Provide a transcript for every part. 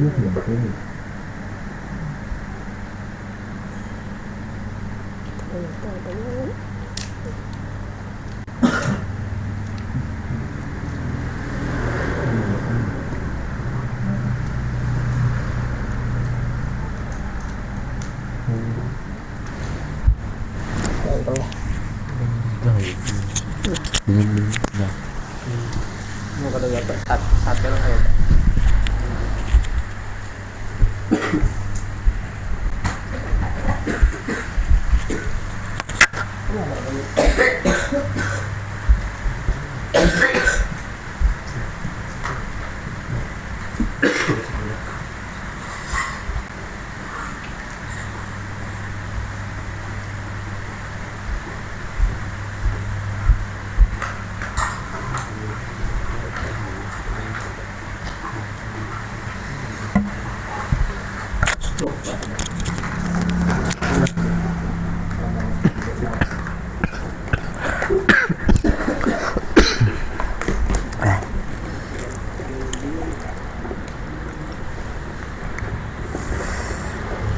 Mau kada dapat sate lang kayo.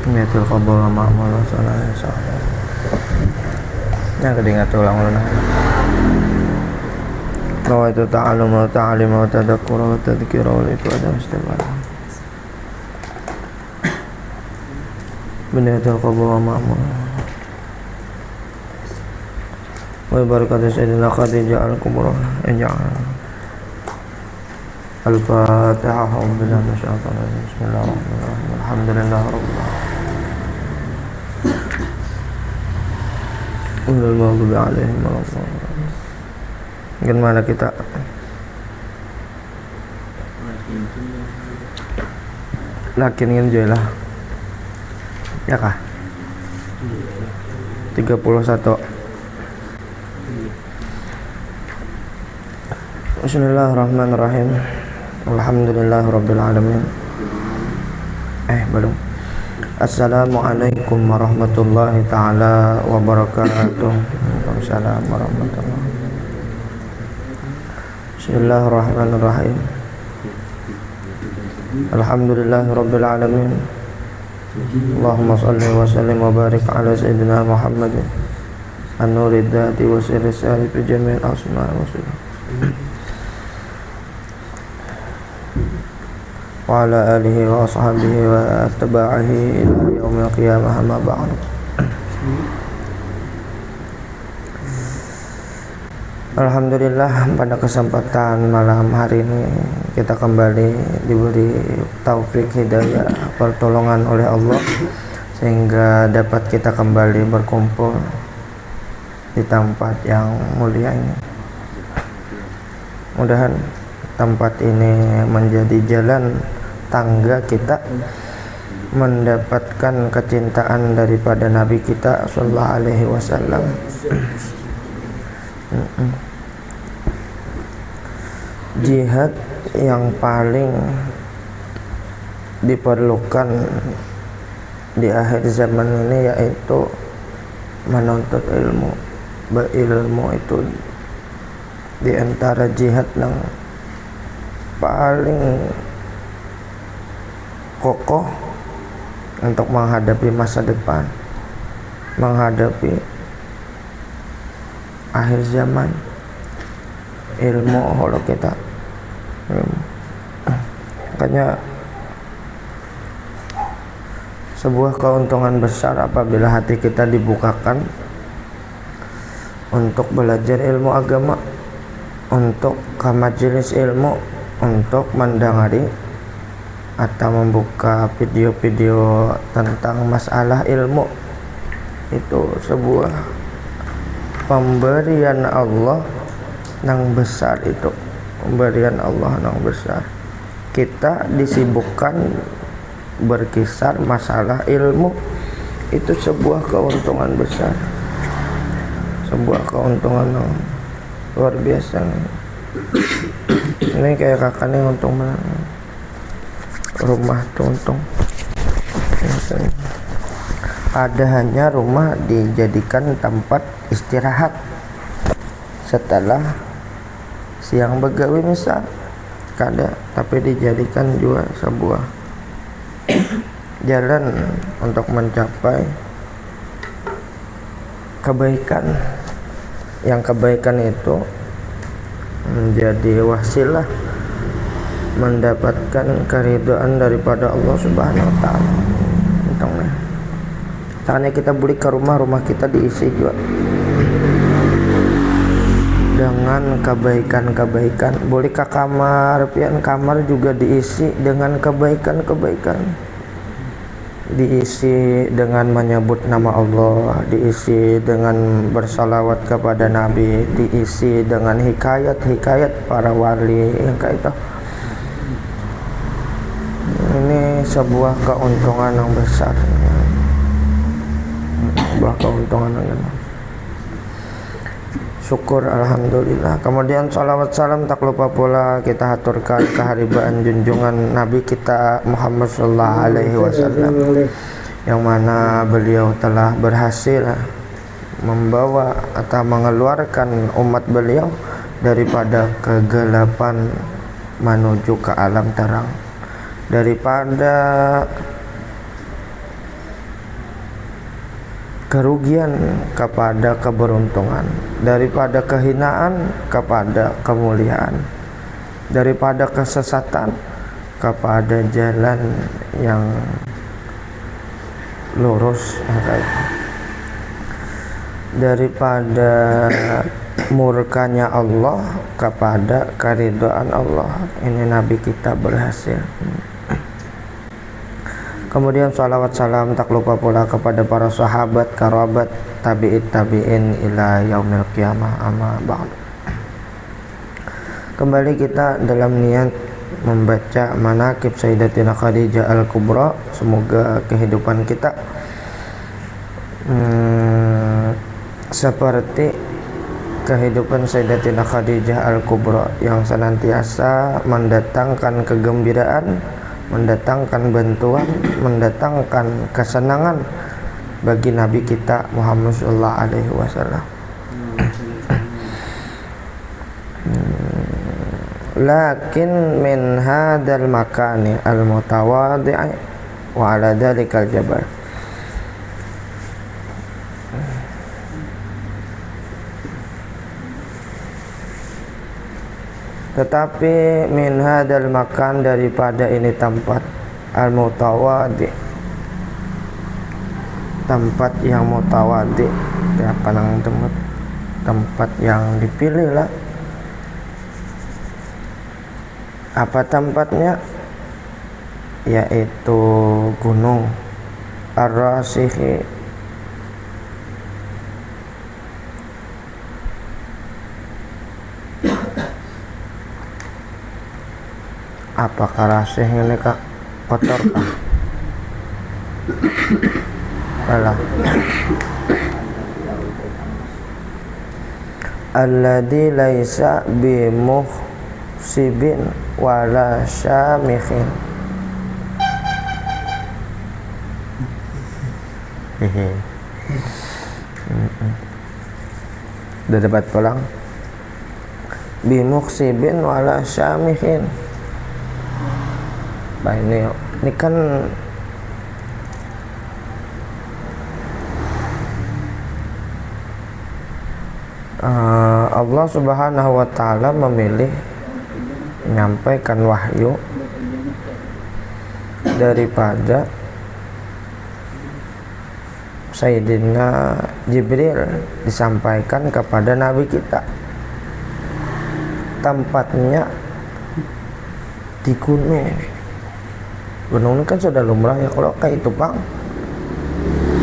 Niatul qabul ma'mul sallallahu alaihi wasallam. Yang kedingat ulang ulang. Bahwa itu ta'alum wa ta'alim wa tadakkur wa tadhkir wa itu ada istighfar. Niatul qabul ma'mul. Wa barakatuh sayyidina Khadijah al-Kubra. Al-Fatihah. Alhamdulillah masyaallah. Bismillahirrahmanirrahim. Alhamdulillahirabbil alamin. Allahu alaihim warahmatullahi. Gimana kita? Lakin ingin lah. Ya kah? 31. Bismillahirrahmanirrahim. Alhamdulillahirabbil alamin. Belum. Assalamualaikum warahmatullahi taala wabarakatuh. Waalaikumsalam warahmatullahi. Bismillahirrahmanirrahim. Alhamdulillahirabbil alamin. Allahumma shalli wa sallim wa barik ala sayyidina Muhammadin an-nurid dzati wa sirri sari fi jami'il asma' wa sifat. Wa ala alihi wa ashabihi wa atba'ihi ila yaumil qiyamah amma ba'd. Alhamdulillah, pada kesempatan malam hari ini kita kembali diberi taufik hidayah pertolongan oleh Allah sehingga dapat kita kembali berkumpul di tempat yang mulia ini. Mudahan tempat ini menjadi jalan tangga kita mendapatkan kecintaan daripada Nabi kita sallallahu alaihi wasallam. Jihad yang paling diperlukan di akhir zaman ini yaitu menuntut ilmu. Berilmu itu di antara jihad yang paling kokoh untuk menghadapi masa depan, menghadapi akhir zaman. Ilmu kalau kita makanya sebuah keuntungan besar apabila hati kita dibukakan untuk belajar ilmu agama, untuk ke majelis ilmu, untuk mendengari atau membuka video-video tentang masalah ilmu. Itu sebuah pemberian Allah yang besar, itu pemberian Allah yang besar. Kita disibukkan berkisar masalah ilmu, itu sebuah keuntungan besar, sebuah keuntungan yang luar biasa. Ini kayak kakaknya untung rumah tuh untung. Ada hanya rumah dijadikan tempat istirahat setelah siang begawi misal kada, tapi dijadikan juga sebuah jalan untuk mencapai kebaikan, yang kebaikan itu menjadi wasilah mendapatkan keridhaan daripada Allah Subhanahu wa taala. Untungnya caranya kita beli ke rumah kita diisi juga dengan kebaikan-kebaikan. Boleh ke kamar, pian kamar juga diisi dengan kebaikan-kebaikan. Diisi dengan menyebut nama Allah, diisi dengan bersalawat kepada Nabi, diisi dengan hikayat-hikayat para wali yang kayak itu. Ini sebuah keuntungan yang besar. Sebuah keuntungan yang besar. Syukur alhamdulillah. Kemudian salawat salam tak lupa pula kita haturkan keharibaan junjungan Nabi kita Muhammad sallallahu alaihi wasallam, yang mana beliau telah berhasil membawa atau mengeluarkan umat beliau daripada kegelapan menuju ke alam terang, daripada kerugian kepada keberuntungan, daripada kehinaan kepada kemuliaan, daripada kesesatan kepada jalan yang lurus, daripada murkanya Allah kepada keridhaan Allah. Ini Nabi kita berhasil. Kemudian salawat salam tak lupa pula kepada para sahabat, kerabat, tabi'in ila yaumil qiyamah, amma ba'd. Kembali kita dalam niat membaca manaqib Sayyidatina Khadijah Al-Kubra. Semoga kehidupan kita seperti kehidupan Sayyidatina Khadijah Al-Kubra yang senantiasa mendatangkan kegembiraan, mendatangkan bantuan, mendatangkan kesenangan bagi Nabi kita Muhammad sallallahu alaihi wasallam. Lakin min hadzal makani al-mutawadhi' wa ala dhalikal jabal. Tetapi min hadal makan, daripada ini tempat al-mutawadhi, tempat yang mutawadhi, apa nang tempat yang dipilih lah. Apa tempatnya? Yaitu gunung Ar-Rasikhi, apakah rasih ini kak kotor kah? Alah. Alladzi laisa bimuhsibin wala syamikhin. Udah dapat pulang. Bimuhsibin wala syamikhin. Nah ini kan Allah Subhanahu wa ta'ala memilih menyampaikan wahyu daripada Sayyidina Jibril, disampaikan kepada Nabi kita. Tempatnya di gunung. Gunung ini kan sudah lumrah ya kalau kayak itu Bang.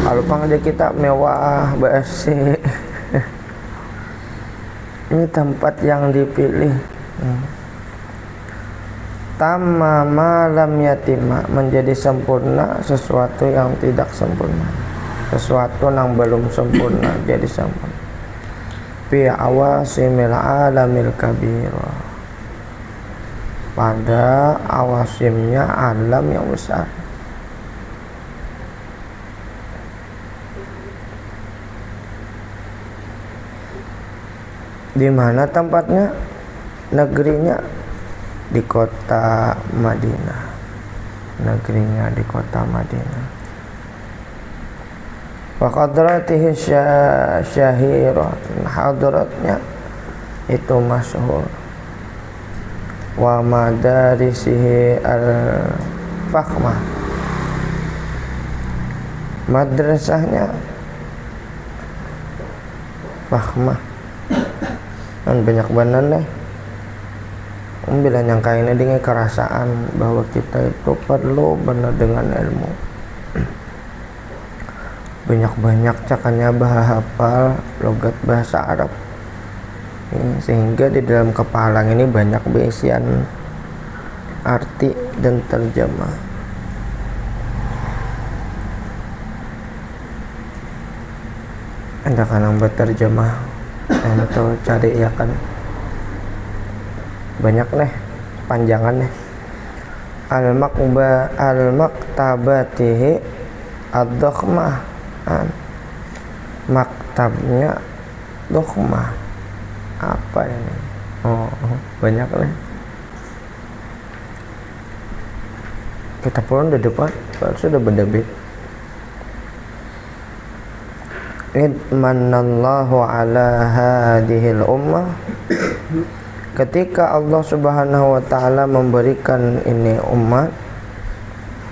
Kalau Bang aja kita mewah, BSC. Ini tempat yang dipilih. Tamama lam yatima, menjadi sempurna sesuatu yang tidak sempurna. Sesuatu yang belum sempurna jadi sempurna. Fi awasimil alamil kabir, pada awasimnya alam yang besar. Di mana tempatnya? Negerinya di kota Madinah. negerinya di kota Madinah. Wa qadratihi syahiratun, hadratnya itu masyhur. Wa madarisihi al-fakhmah, madrasahnya fakhmah, kan banyak benar deh. Bila nyangka ini dengan kerasaan bahwa kita itu perlu benar dengan ilmu. Banyak-banyak cakanya hafal logat bahasa Arab, sehingga di dalam kepala ini banyak berisian arti dan terjemah. Anda kan yang berterjemah, yang itu cari ya kan banyak nih panjangan nih. Al-maktabatihi ad-dakhmah, maktabnya dakhmah, apa ini? Banyak nih. Kita pulang di depan sudah berdebit. Idmanallahu ala hadhil ummah, ketika Allah Subhanahu wa taala memberikan ini umat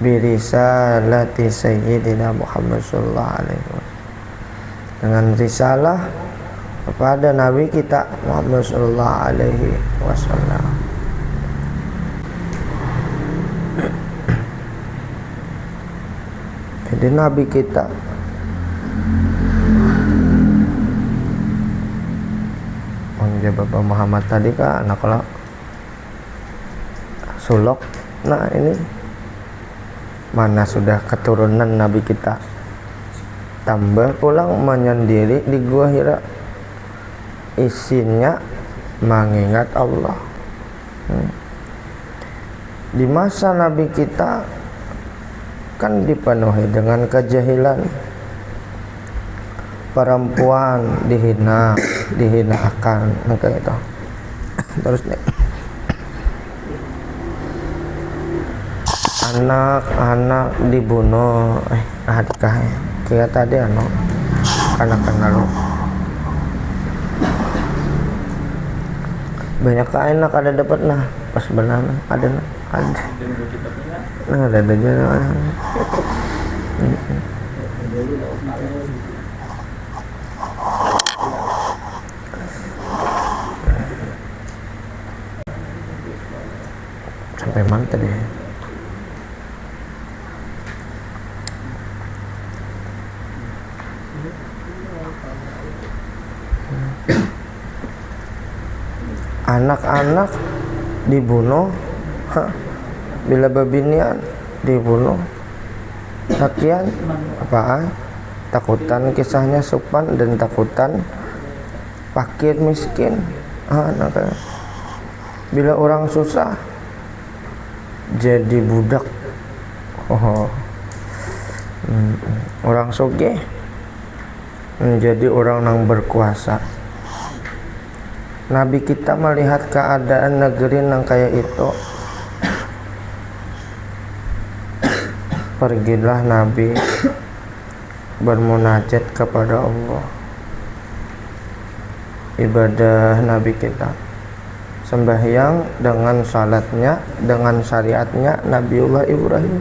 birisalati sayyidina Muhammad sallallahu alaihi wasallam, dengan risalah kepada nabi kita Muhammad sallallahu alaihi wasallam. Jadi nabi kita ya Bapak Muhammad tadi kan anak kalau sulok. Nah ini mana sudah keturunan nabi kita, tambah pulang menyendiri di gua Hira, isinya mengingat Allah. Di masa nabi kita kan dipenuhi dengan kejahilan, perempuan dihinakan kayak itu. Terus nih anak-anak dibunuh, kayak tadi anak lalu banyak enak ada dapat pas benar ada ada aja. Sampai mana tadi? Anak-anak dibunuh, bila babinian dibunuh. Sekian apaan? Takutan kisahnya Supan dan takutan fakir miskin. Bila orang susah jadi budak, orang sugih menjadi orang yang berkuasa. Nabi kita melihat keadaan negeri yang kayak itu, pergilah Nabi bermunajat kepada Allah. Ibadah Nabi kita sembahyang dengan salatnya, dengan syariatnya Nabiullah Ibrahim.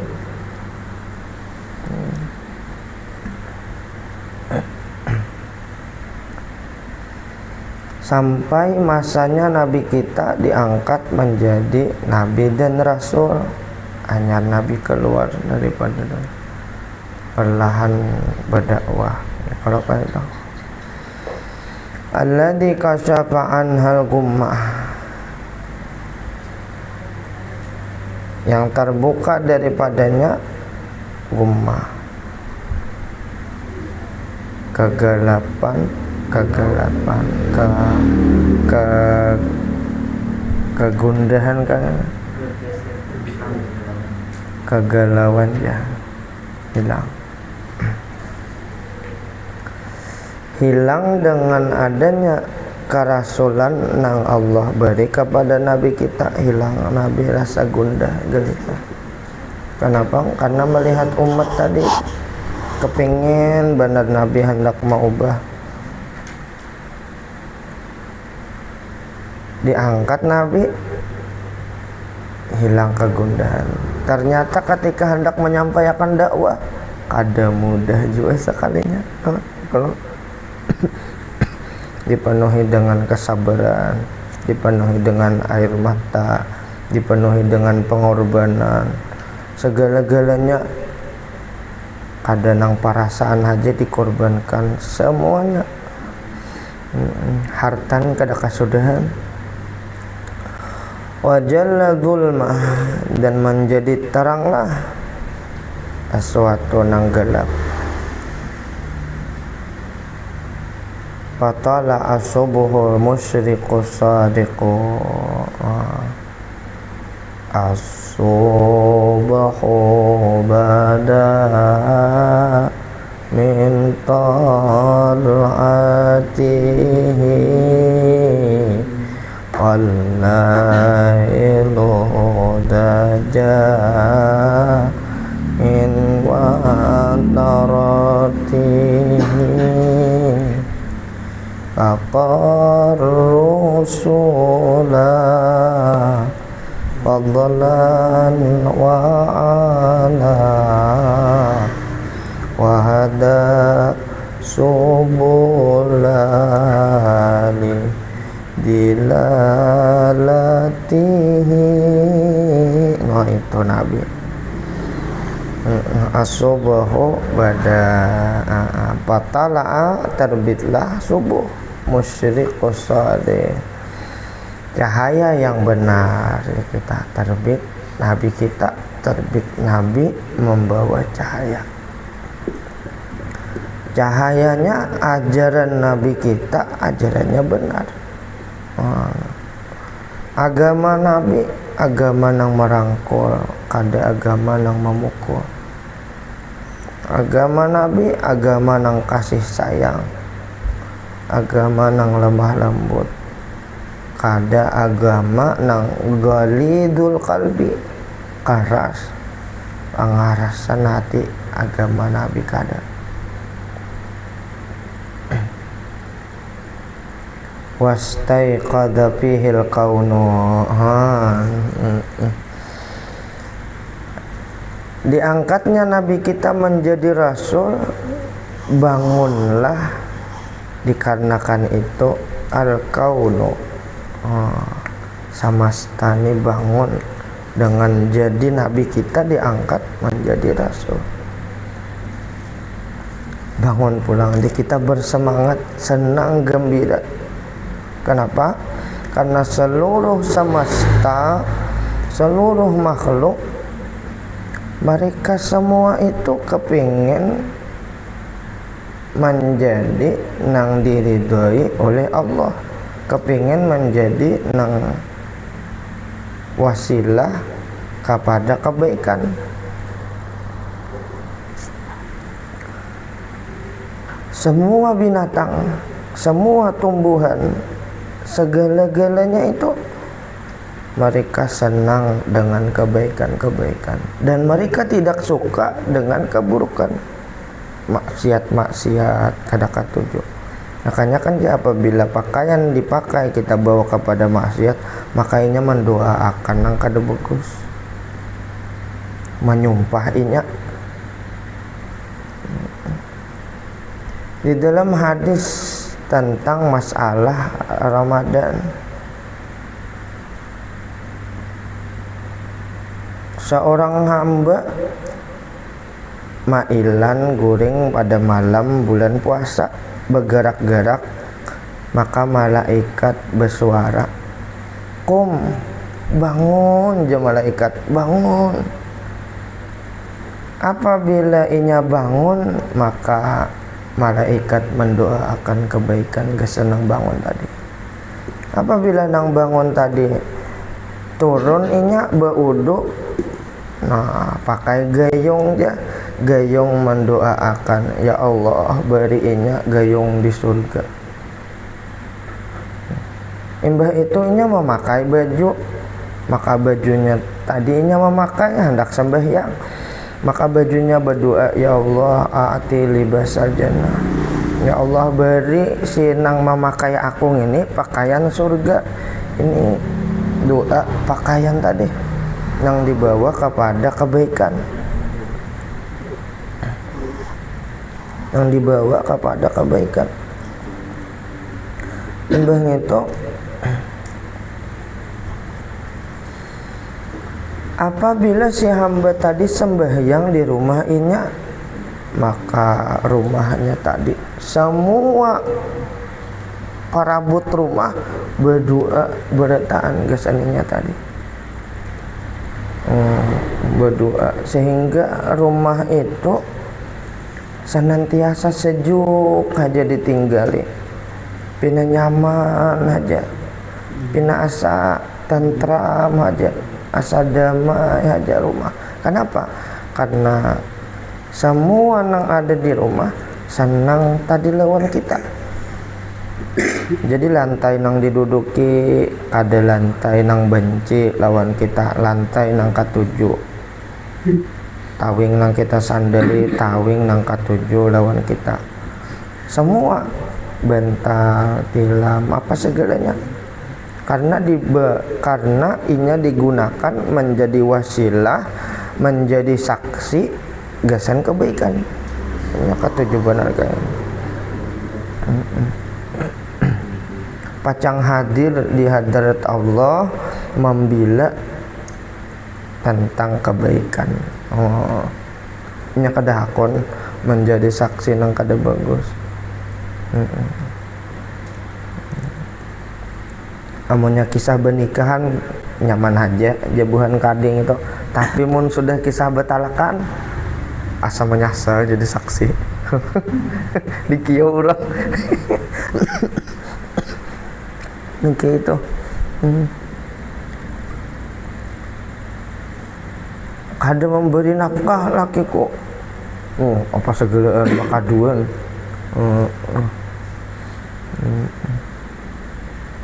Sampai masanya Nabi kita diangkat menjadi Nabi dan Rasul. Hanya Nabi keluar daripada perlahan berdakwah. Kalau kayak itu alladzi kasyafa anhal gummah, yang terbuka daripadanya gummah, kegelapan, kegundahan kan, kegalauan ya hilang dengan adanya kerasulan nang Allah beri kepada Nabi kita. Hilang Nabi rasa gundah gelita. Kenapa? Karena melihat umat tadi kepingin benar Nabi hendak mengubah, diangkat Nabi, hilang kegundahan. Ternyata ketika hendak menyampaikan dakwah, kada mudah juga sekalinya. Kalau dipenuhi dengan kesabaran, dipenuhi dengan air mata, dipenuhi dengan pengorbanan, segala-galanya, kadang perasaan aja dikorbankan semuanya. Hartan kada kasudahan. Wajalla zulmah, dan menjadi teranglah sesuatu nang gelap. Fatala asubuhul musyriqus sadiqu, asubahu bada min tal'atihi al-lailu daja in wa taratihi faqar rusula fadlan wa ala wa hada subulani dilalatihi. Nah itu Nabi. Asubahu bada patala'a, terbitlah subuh, musyriqus shadiq, cahaya yang benar kita terbit, Nabi kita terbit, Nabi membawa cahaya. Cahayanya ajaran Nabi kita, ajarannya benar. Agama Nabi, agama nang merangkul, kada agama nang memukul. Agama Nabi, agama nang kasih sayang, agama nang lemah lembut, kada agama nang galidul qalbi, keras pangarasan hati. Agama Nabi kada. Wastaiqadha fihil kaunu, diangkatnya Nabi kita menjadi rasul, bangunlah dikarenakan itu al kaunu, samastani bangun dengan jadi Nabi kita diangkat menjadi rasul. Bangun pulang, jadi kita bersemangat, senang, gembira. Kenapa? Karena seluruh semesta, seluruh makhluk, mereka semua itu kepingin menjadi nang diridhoi oleh Allah, kepingin menjadi nang wasilah kepada kebaikan. Semua binatang, semua tumbuhan, segala-galanya itu mereka senang dengan kebaikan-kebaikan, dan mereka tidak suka dengan keburukan, maksiat-maksiat kada katuju. Makanya kan apabila pakaian dipakai kita bawa kepada maksiat, makanya mendoakan nang kada bagus, menyumpahinya. Di dalam hadis tentang masalah Ramadan, seorang hamba mailan guring pada malam bulan puasa, bergerak-gerak, maka malaikat bersuara, "Qum, bangun je malaikat, bangun." Apabila inya bangun, maka malaikat mendoakan kebaikan, kesenang bangun tadi. Apabila nang bangun tadi turun inya beudu, nah pakai gayung je, gayung mendoakan, ya Allah beri inya gayung di surga. Imbah itu inya memakai baju maka bajunya tadinya memakai hendak sembahyang, maka bajunya berdoa, ya Allah a'ti libasal jannah, ya Allah beri si nang memakai aku ini pakaian surga. Ini doa pakaian tadi yang dibawa kepada kebaikan, yang dibawa kepada kebaikan. Imbah itu apabila si hamba tadi sembahyang di rumah inya, maka rumahnya tadi semua parabot rumah berdoa bertaan gesaninya tadi, berdoa sehingga rumah itu senantiasa sejuk aja ditinggali, pina nyaman aja, pina asa tentram aja, asa damai aja rumah. Kenapa? Karena semua yang ada di rumah senang tadi lawan kita. Jadi lantai nang diduduki ada lantai nang benci lawan kita, lantai nang katuju. Tawing nang kita sandali, tawing nang katuju lawan kita. Semua bantal, tilam, apa segalanya. Karena inya digunakan menjadi wasilah, menjadi saksi gasan kebaikan. Ini katuju benar kan. Pacang hadir di hadirat Allah membela tentang kebaikan. Nya kada hakon menjadi saksi nang kada bagus. Amunnya kisah pernikahan nyaman aja jabuhan kading itu, tapi mun sudah kisah betalakan asa menyasar jadi saksi. Dikieu urang. Niki itu kada memberi nafkah lakiku, apa segelaan makaduan.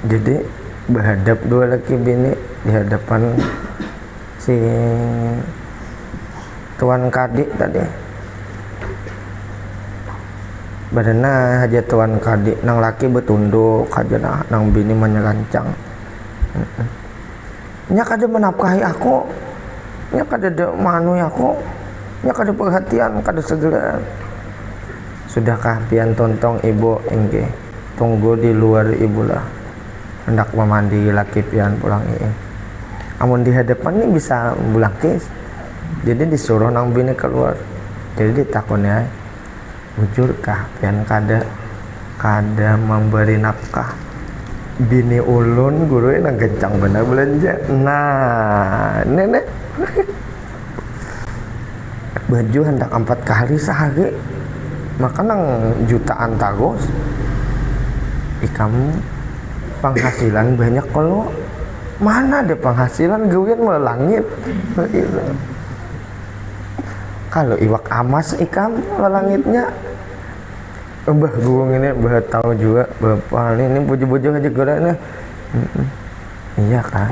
Jadi berhadap dua laki bini di hadapan si tuan kadik tadi. Badana aja tuan kadik nang laki betunduk aja nang bini menyelancang. Nya kada menafkahi aku, nya kada manui aku, nya kada perhatian, kada segelaan. Sudahkah pian tontong ibu engge, tunggu di luar ibu lah, hendak memandi laki pian pulang iing. Amun di hadapan ini bisa bulangkis, jadi disuruh nang bini keluar. Jadi ditakunnya, bujurkah pian kada memberi nafkah bini ulun guru nang kencang bener belanja. Nah nenek baju hendak 4 kali sehari, maka nang jutaan tagus ikam penghasilan banyak. Kalau mana ada penghasilan gawian melangit gitu. Kalau iwak amas ikam melangitnya mbah guung ini mbah tahu juga bapak ini buju-buju aja geraknya. Iya kan.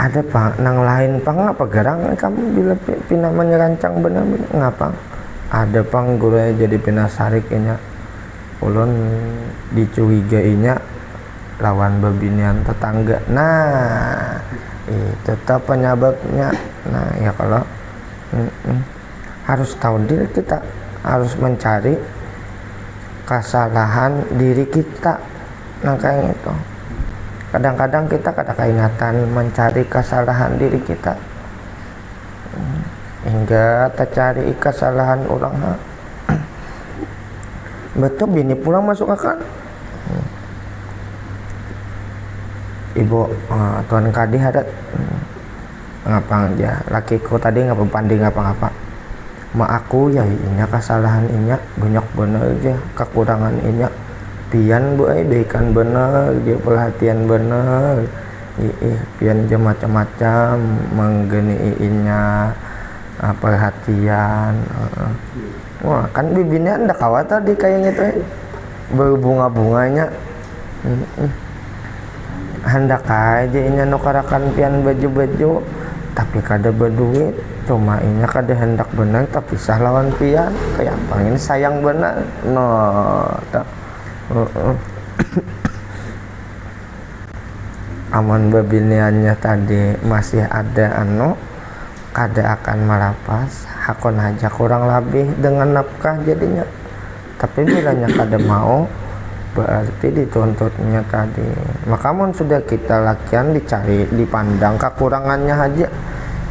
Ada pak nang lain pang apa garang kamu bila pina menyerancang benar-benar ngapa ada pang guru jadi pina sarik inya ulun dicurigainya lawan babinian tetangga. Nah itu tetap penyebabnya. Nah ya kalau harus tahu diri kita, harus mencari kesalahan diri kita. Nah kayak itu kadang-kadang kita kada keingatan mencari kesalahan diri kita hingga tercari kesalahan orang. Betul bini pulang masuk akal. Ibu tuan kadi hadat ngapa aja lakiku tadi ngapa panding ngapa-ngapa ma aku ya inya kesalahan inya banyak bener aja kekurangan inya pian bu baikan bener dia perhatian bener pian aja macam-macam menggeni inya perhatian. Wah kan bibinnya ndak khawatir di kayak gitu berbunga-bunganya. hendak aja inya nukarakan pian baju-baju tapi kada berduit, cuma inya kada hendak benar tapi sah lawan pian kayak apa ini sayang benar no tak. Aman babiniannya tadi masih ada kada akan melapas hakon aja kurang lebih dengan nafkah jadinya, tapi bilanya kada mau berarti dituntutnya tadi. Maka mun sudah kita lakian dicari dipandang kekurangannya aja,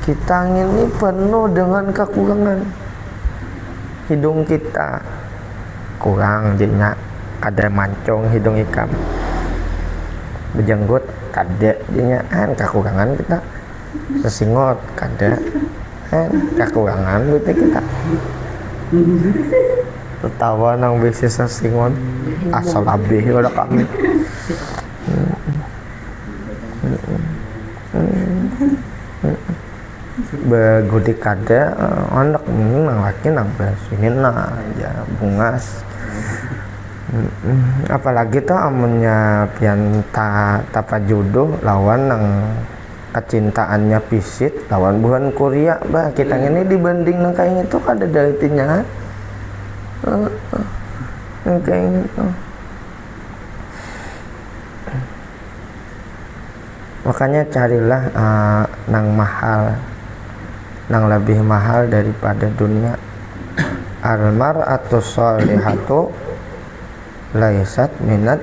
kita ini penuh dengan kekurangan. Hidung kita kurang jadinya kada mancung hidung ikan, bejenggot kada jadinya kekurangan kita, sesingot kada kekurangan gitu kita. Tertawa nang bisnis sesingot asal abih udah kami. Begudi kada anak nang laki nang sini nah ya bungas. Apalagi tuh amunnya pian tapa jodoh lawan nang kecintaannya pisit lawan bukan Korea bah kita ini dibanding nang kayak itu kada dalitinya kayak gitu. Makanya carilah nang mahal, nang lebih mahal daripada dunia. Almar'atu sholihatu laisat minat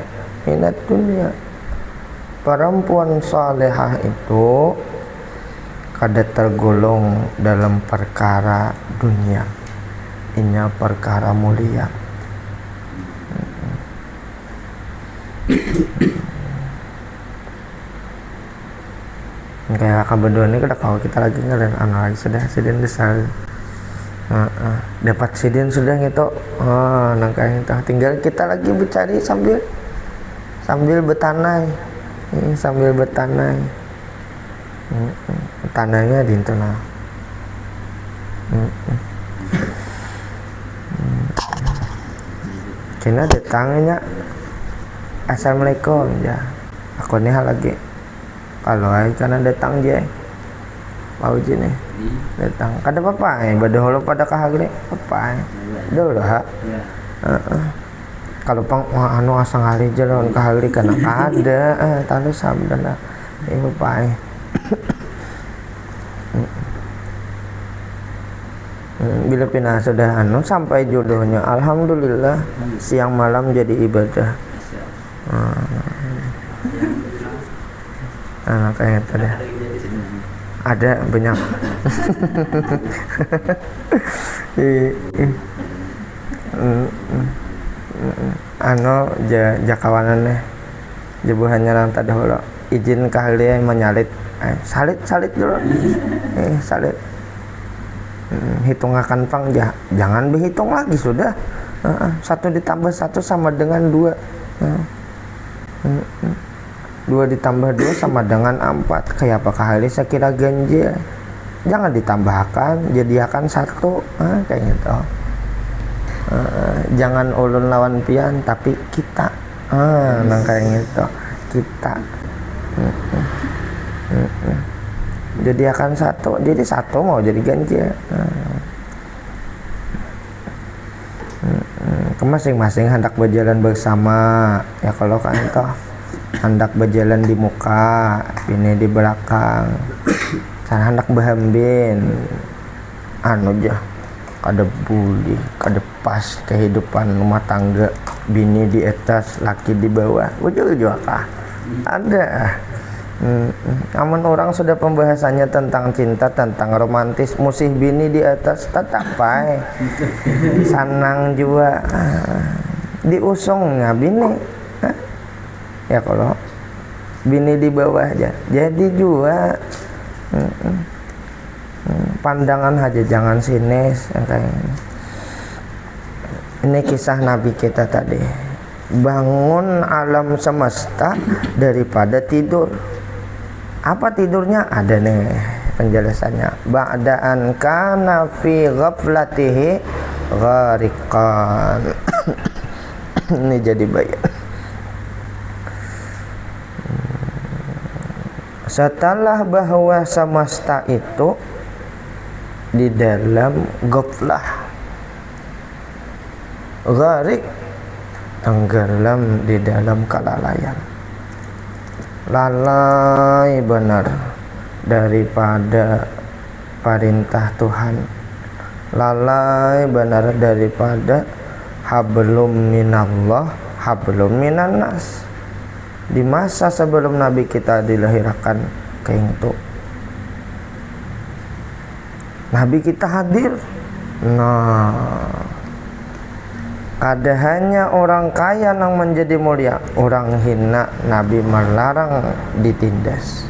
dunia. Perempuan salehah itu kada tergolong dalam perkara dunia, inya perkara mulia. Kayak kakak berdua ini kalau kita lagi ngeren lagi sudah sidin besar dapat sidin sudah gitu nangka itu tinggal kita lagi bercari sambil betanai tanahnya di internal. Kena datangnya assalamualaikum ya aku nih lagi kalau ay karena datang je mau je nih datang kada apa badaholo pada kahagri apa dulu ha kalau pang anu asang hari jalan kahagri kana kada talo sabdana apa bila pindah sudah sampai jodohnya alhamdulillah siang malam jadi ibadah. Kayak gitu deh. Ada banyak. Jakawanan deh. Jebuhannya lang tadi holo. Izin kalian menyalit. Salit dulu. Salit. Hitungakan pang jangan berhitung lagi sudah. 1 ditambah 1 sama dengan 2. 2 ditambah 2 sama dengan 4. Kayak apakah hal saya kira ganjil, jangan ditambahkan jadi akan 1 kayak gitu. Jangan ulun lawan pian tapi kita nang kayak gitu kita jadi akan 1 jadi 1 mau jadi ganjil. Ke masing-masing hendak berjalan bersama ya kalau kan toh hendak berjalan di muka ini di belakang sana hendak behambin aja kada bully kada pas kehidupan rumah tangga bini di atas laki di bawah ujung-ujung kah ada. Amun orang sudah pembahasannya tentang cinta, tentang romantis, musih bini di atas tetap baik sanang juga diusungnya bini ya kalau bini di bawah aja jadi juga pandangan aja jangan sinis kayak ini kisah Nabi kita tadi bangun alam semesta daripada tidur. Apa tidurnya? Ada nih penjelasannya. Ba'daan kana fi ghaflatihi ghariqan. Ini jadi baik. setelah bahwa semesta itu di dalam ghaflah, gharik, tenggelam di dalam kelalaian, lalai benar daripada perintah Tuhan, lalai benar daripada hablum minallah, hablum minannas. Di masa sebelum Nabi kita dilahirkan kayak itu, Nabi kita hadir. Nah, kada hanya orang kaya yang menjadi mulia, orang hina Nabi melarang ditindas.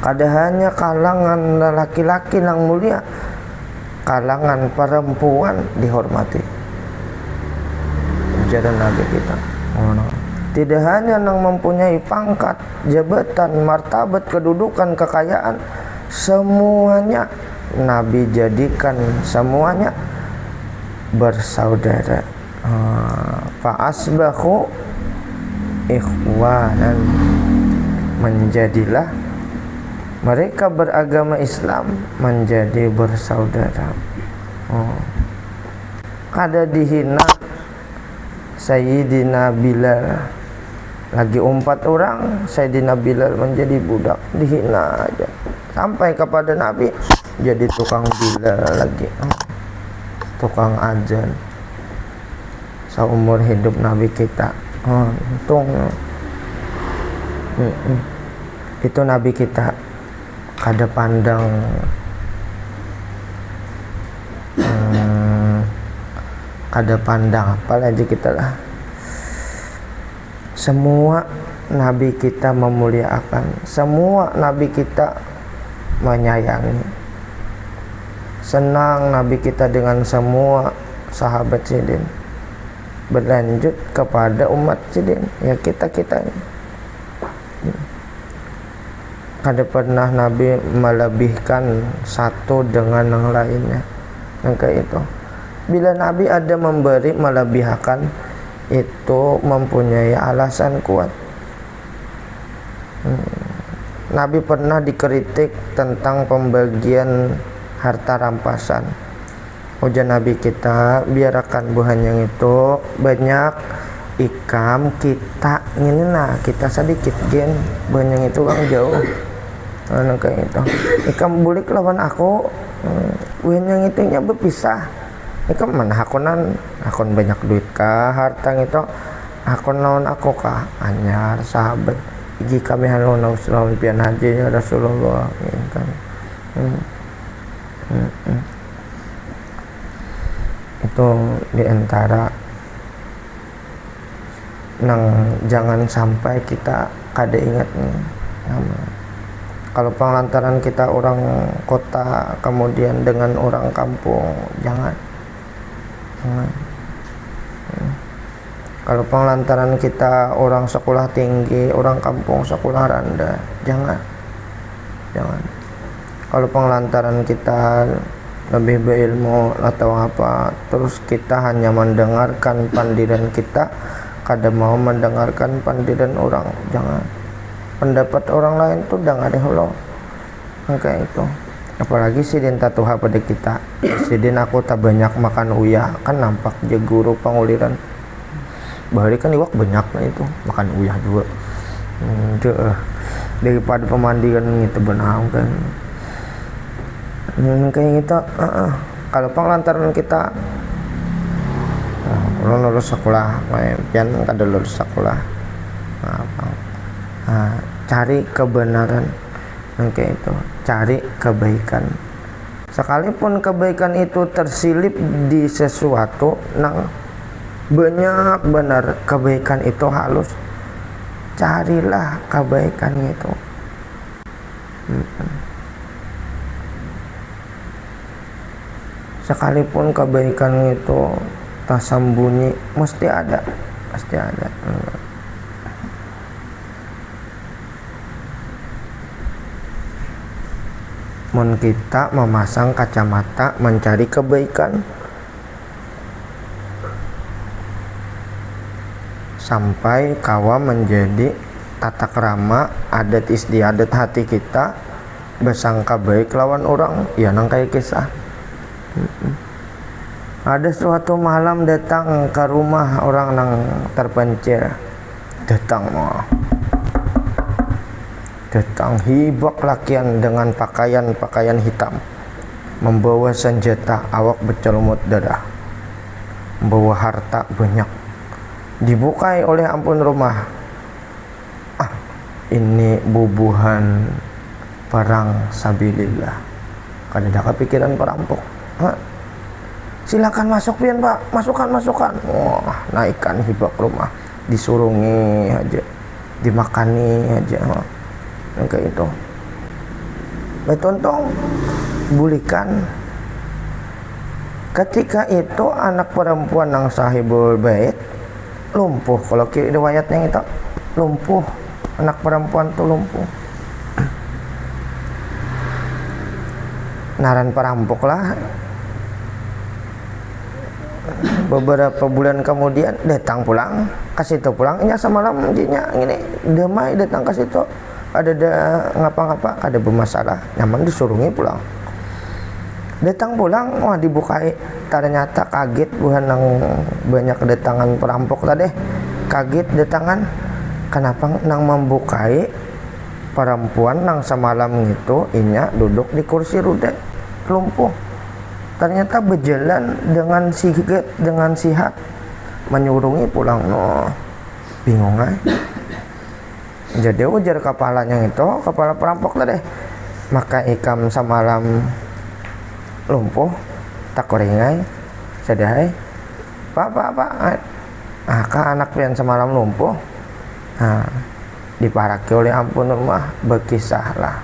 Kada hanya kalangan laki-laki yang mulia, kalangan perempuan dihormati. Jadi Nabi kita tidak hanya yang mempunyai pangkat, jabatan, martabat, kedudukan, kekayaan, semuanya Nabi jadikan semuanya bersaudara. Fa asbahu ikhwanan, menjadilah mereka beragama Islam menjadi bersaudara. Kada dihina Sayyidina Bilal, lagi 4 orang Sayyidina Bilal menjadi budak, dihina aja sampai kepada Nabi jadi tukang Bilal lagi, tukang azan seumur hidup Nabi kita. Untung itu Nabi kita kada pandang kada pandang apalagi kita lah. Semua Nabi kita memuliakan, semua Nabi kita menyayangi. Senang Nabi kita dengan semua sahabat Sidin. Berlanjut kepada umat Sidin, ya kita-kita ini. Kada pernah Nabi melebihkan satu dengan yang lainnya. Yang kayak itu. Bila Nabi ada memberi melebihkan, itu mempunyai alasan kuat. Nabi pernah dikritik tentang pembagian harta rampasan. Ujar Nabi kita, biarkan buhan yang itu banyak, ikam kita ini nah kita sedikit gen, buhan yang itu kan jauh. Kayak itu. Ikam bulik lawan aku, buhan yang itunya berpisah. Ikam mana akon banyak duit kah, harta itu akon lawan aku kah, anyar sahabat. Iji kami halon lawan pian haji ya Rasulullah, ya kan. Itu diantara nang jangan sampai kita kada ingat nih. Kalau pengelantaran kita orang kota kemudian dengan orang kampung, jangan. Kalau pengelantaran kita orang sekolah tinggi, orang kampung sekolah rendah, jangan. Kalau pengelantaran kita lebih berilmu atau apa, terus kita hanya mendengarkan pandiran kita, kada mau mendengarkan pandiran orang, jangan. Pendapat orang lain tuh jangan deh lo, kayak itu. Apalagi sidin tatuha pada kita, sidin aku tak banyak makan uyah, kan nampak je guru penguliran. Bahari kan iwak banyak lah itu, makan uyah juga. Daripada pemandian gitu benang kan. Kayak gitu. Kalau pengelantaran kita lulus sekolah, pian kada lulus sekolah. Cari kebenaran, kayak itu, cari kebaikan. Sekalipun kebaikan itu tersilip di sesuatu nang banyak benar kebaikan itu halus, carilah kebaikan itu. Sekalipun kebaikan itu tersembunyi, mesti ada. Mun kita memasang kacamata mencari kebaikan sampai kawa menjadi tata krama, adat istiadat hati kita bersangka baik lawan orang, ya nang kayak kisah. Ada suatu malam datang ke rumah orang nang terpencil, datang hibak lakian dengan pakaian hitam, membawa senjata, awak bercelumut darah, membawa harta banyak, dibukai oleh ampun rumah. Ini bubuhan perang sabilillah. Kan ada kepikiran perampok. Silakan masuk pian Pak, masukkan. Wah, naikkan hibak rumah, disurungi aja, dimakani aja, kayak itu. Betontong bulikan. Ketika itu anak perempuan yang sahibul bait lumpuh. Kalau riwayatnya itu lumpuh, anak perempuan tuh lumpuh. Naran perampok lah. Beberapa bulan kemudian datang pulang, ke situ pulang, nya semalam nya ini damai datang ke situ, ada ngapa-ngapa, ada bermasalah, nyaman disurungi pulang. Datang pulang, wah dibukai, ternyata kaget bukan nang banyak kedatangan perampok tadi, kaget datangan, kenapa nang membukai perempuan nang semalam itu inya duduk di kursi roda lumpuh. Ternyata berjalan dengan sihat, menyurungi pulang. Bingung aja. Jadi ujar kepalanya itu, kepala perampok tadi, maka ikam semalam lumpuh, tak koringai, sedai, pak, ka anak pian semalam lumpuh, diparaki oleh ampun rumah, berkisahlah.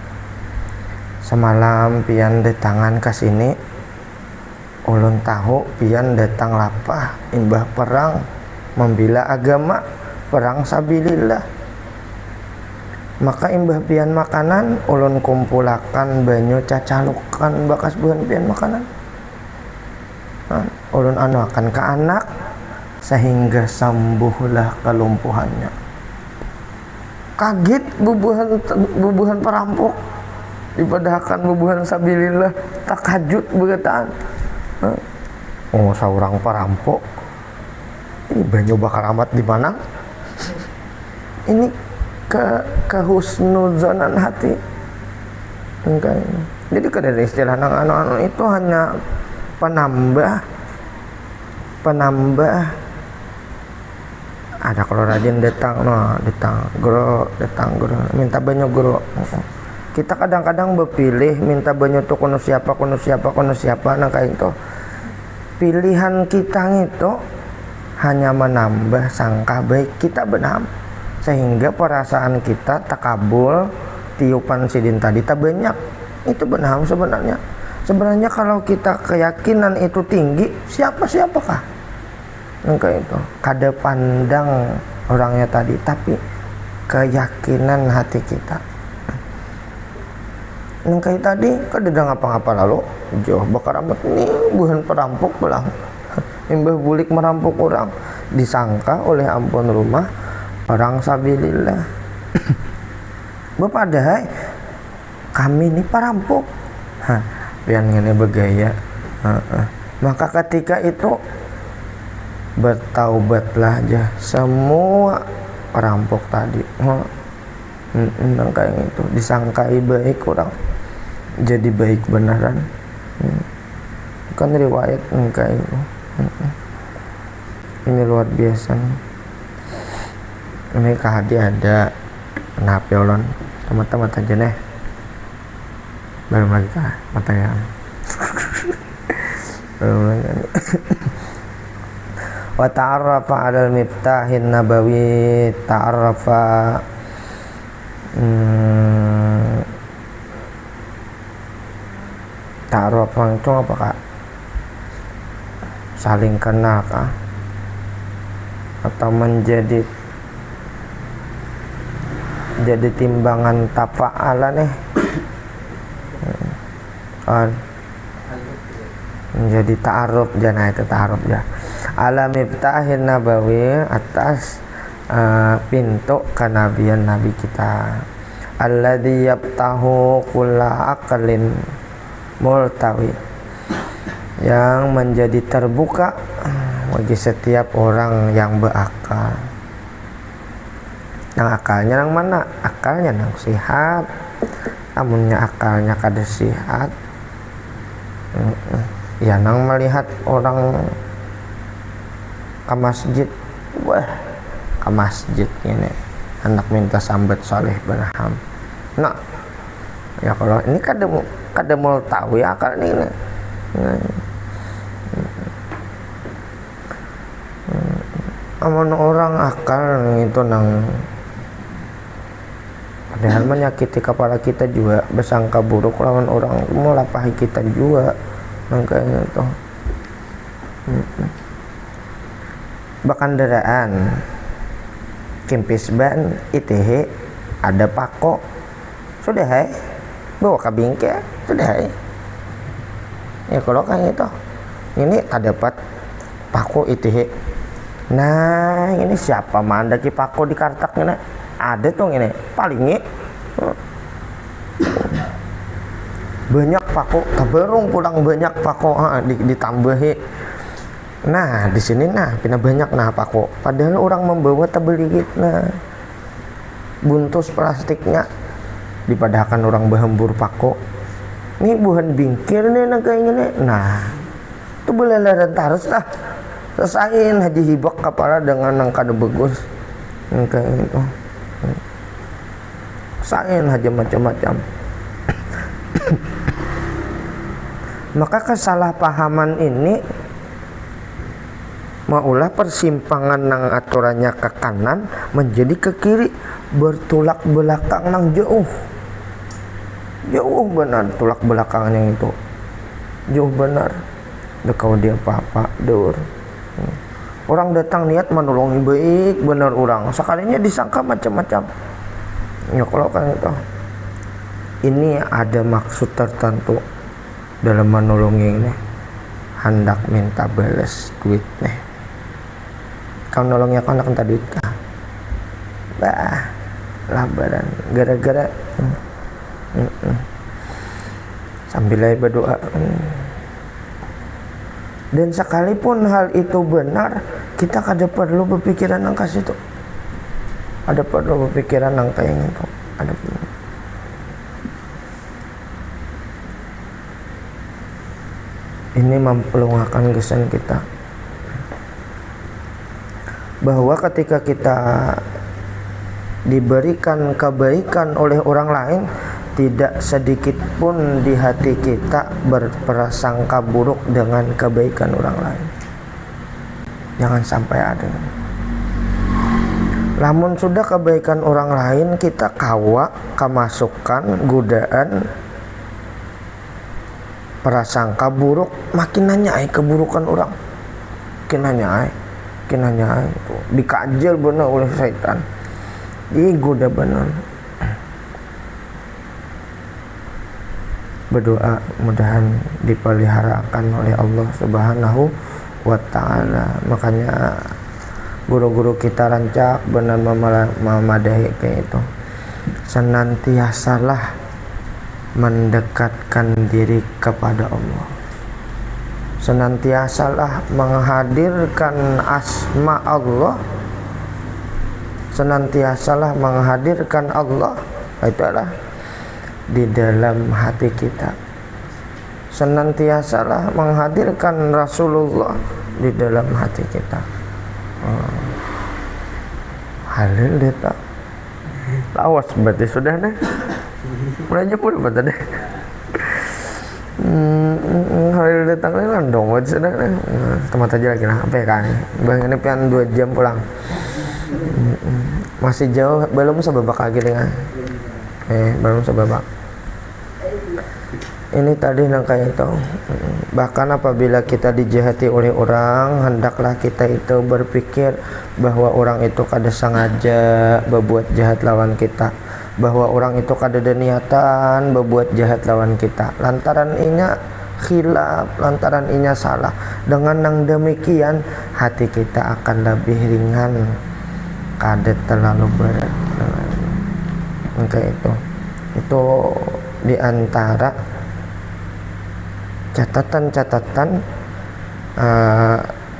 Semalam pian datangan ke sini, ulun tahu pian datang lapah imbah perang membela agama, perang sabilillah. Maka imbah pian makanan ulun kumpulakan banyu cacalukan bakas buhan pian makanan. Ulun anuakan ke anak sehingga sembuhlah kelumpuhannya. Kaget bubuhan perampok dipadahkan bubuhan sabilillah, takajud begetaan. Seorang perampok ini banyu bakar amat di mana? Ini kehusnuzonan hati. Jadi kada istilah nang anu itu hanya penambah. Ada kalau rajin datang gro minta banyu gro. Kita kadang-kadang berpilih minta banyak tuh kono siapa nah kayak itu. Pilihan kita itu hanya menambah sangka baik kita benar, sehingga perasaan kita takabul tiupan sidin tadi tak banyak. Itu benar sebenarnya. Sebenarnya kalau kita keyakinan itu tinggi, siapakah? Kayak itu. Kada pandang orangnya tadi, tapi keyakinan hati kita. Yang kayak tadi kan ada ngapa-ngapa lalu jauh bakar amat ini bukan perampok pulang. Imbah bulik merampok orang disangka oleh ampun rumah perang sabilillah. Bapak dahai kami ini perampok. Pian ngene begaya. Maka ketika itu bertaubatlah aja semua perampok tadi. Kayak itu disangkai baik orang jadi baik beneran. Kan riwayat kayak itu. Ini luar biasa. Ini kahadi ada kenapa ulun teman-teman aja nih belum lagi kah mata ya belum lagi. Wa ta'arrafa 'alal miftahin nabawi ta'arrafa ta'arruf itu apa kak? Saling kenal kah? Atau menjadi timbangan tafa'ala nih kan menjadi ta'aruf, jangan itu ta'aruf ya. Ala miftahin nabawi, atas pintu kenabian nabi kita, alladzi yaftahu kulla aqlin multawi, yang menjadi terbuka bagi setiap orang yang berakal. Nang akalnya nang mana? Akalnya nang sihat. Namunnya akalnya kada sihat, ya nang melihat orang ke masjid, wah ke masjid ini hendak minta sambat soleh benaham. Nah, ya kalau ini kada mau tahu ya akal ini. Amun orang akal itu nang padahal menyakiti kepala kita juga, bersangka buruk lawan orang, melapahi kita juga nang kayak gitu. Bakandaraan kimpis ban itih ada pako sudah bawa ke bingke sudah ya kalau kayak gitu ini terdapat pako itih. Nah ini siapa mandaki pako di kartaknya ada tuh ini palingnya banyak pako taberung pulang banyak pako ditambahi. Nah di sini nah pina banyak nah pako, padahal orang membawa tebeligit nah buntus plastiknya dipadahkan orang bahembur pako. Ini buhan bingkir nih nah kayak gini. Nah itu belalaran tarus lah selesaiin haji hibak kepala dengan nang kada bagus kayak gitu. Sain aja macam-macam. Maka kesalahpahaman ini maulah persimpangan nang aturannya ke kanan menjadi ke kiri, bertolak belakang nang jauh benar tolak belakangnya itu jauh benar. Dekau dia apa-apa dur. Orang datang niat menolongi baik benar orang, sekalinya disangka macam-macam. Ya kalau kan itu ini ada maksud tertentu dalam menolongi ini, hendak minta balas duit nih. Kau nolongnya kau nak minta duit kah? Bah, labaran gara-gara sambil berdoa. Dan sekalipun hal itu benar, kita kada perlu berpikiran angka situ. Ada perlu berpikiran angka yang itu. Ada perlu. Ini mempeluangkan kesan kita bahwa ketika kita diberikan kebaikan oleh orang lain, tidak sedikit pun di hati kita berprasangka buruk dengan kebaikan orang lain. Jangan sampai ada. Lamun sudah kebaikan orang lain kita kawa kemasukan godaan prasangka buruk, makin nanyai keburukan orang, makin nanyai itu dikajal benar oleh syaitan, digoda benar. Berdoa mudahan dipeliharakan oleh Allah Subhanahu wa ta'ala. Makanya guru-guru kita rancak benar memadahi kayak itu, senantiasalah mendekatkan diri kepada Allah, senantiasalah menghadirkan asma Allah, senantiasalah menghadirkan Allah itu adalah di dalam hati kita, senantiasalah menghadirkan Rasulullah di dalam hati kita. Halil deta lawas berarti sudah deh mulanya pun apa tadi halil datang kan dong sudah deh tempat aja lagi lah apa ya kan bang ini pian 2 jam pulang masih jauh belum sebabak lagi dengan belum sebabak ini tadi nangka itu. Bahkan apabila kita dijahati oleh orang, hendaklah kita itu berpikir bahwa orang itu kada sengaja berbuat jahat lawan kita, bahwa orang itu kada ada niatan berbuat jahat lawan kita, lantaran inya khilaf, lantaran inya salah. Dengan yang demikian hati kita akan lebih ringan kada terlalu berat. Maka itu diantara catatan-catatan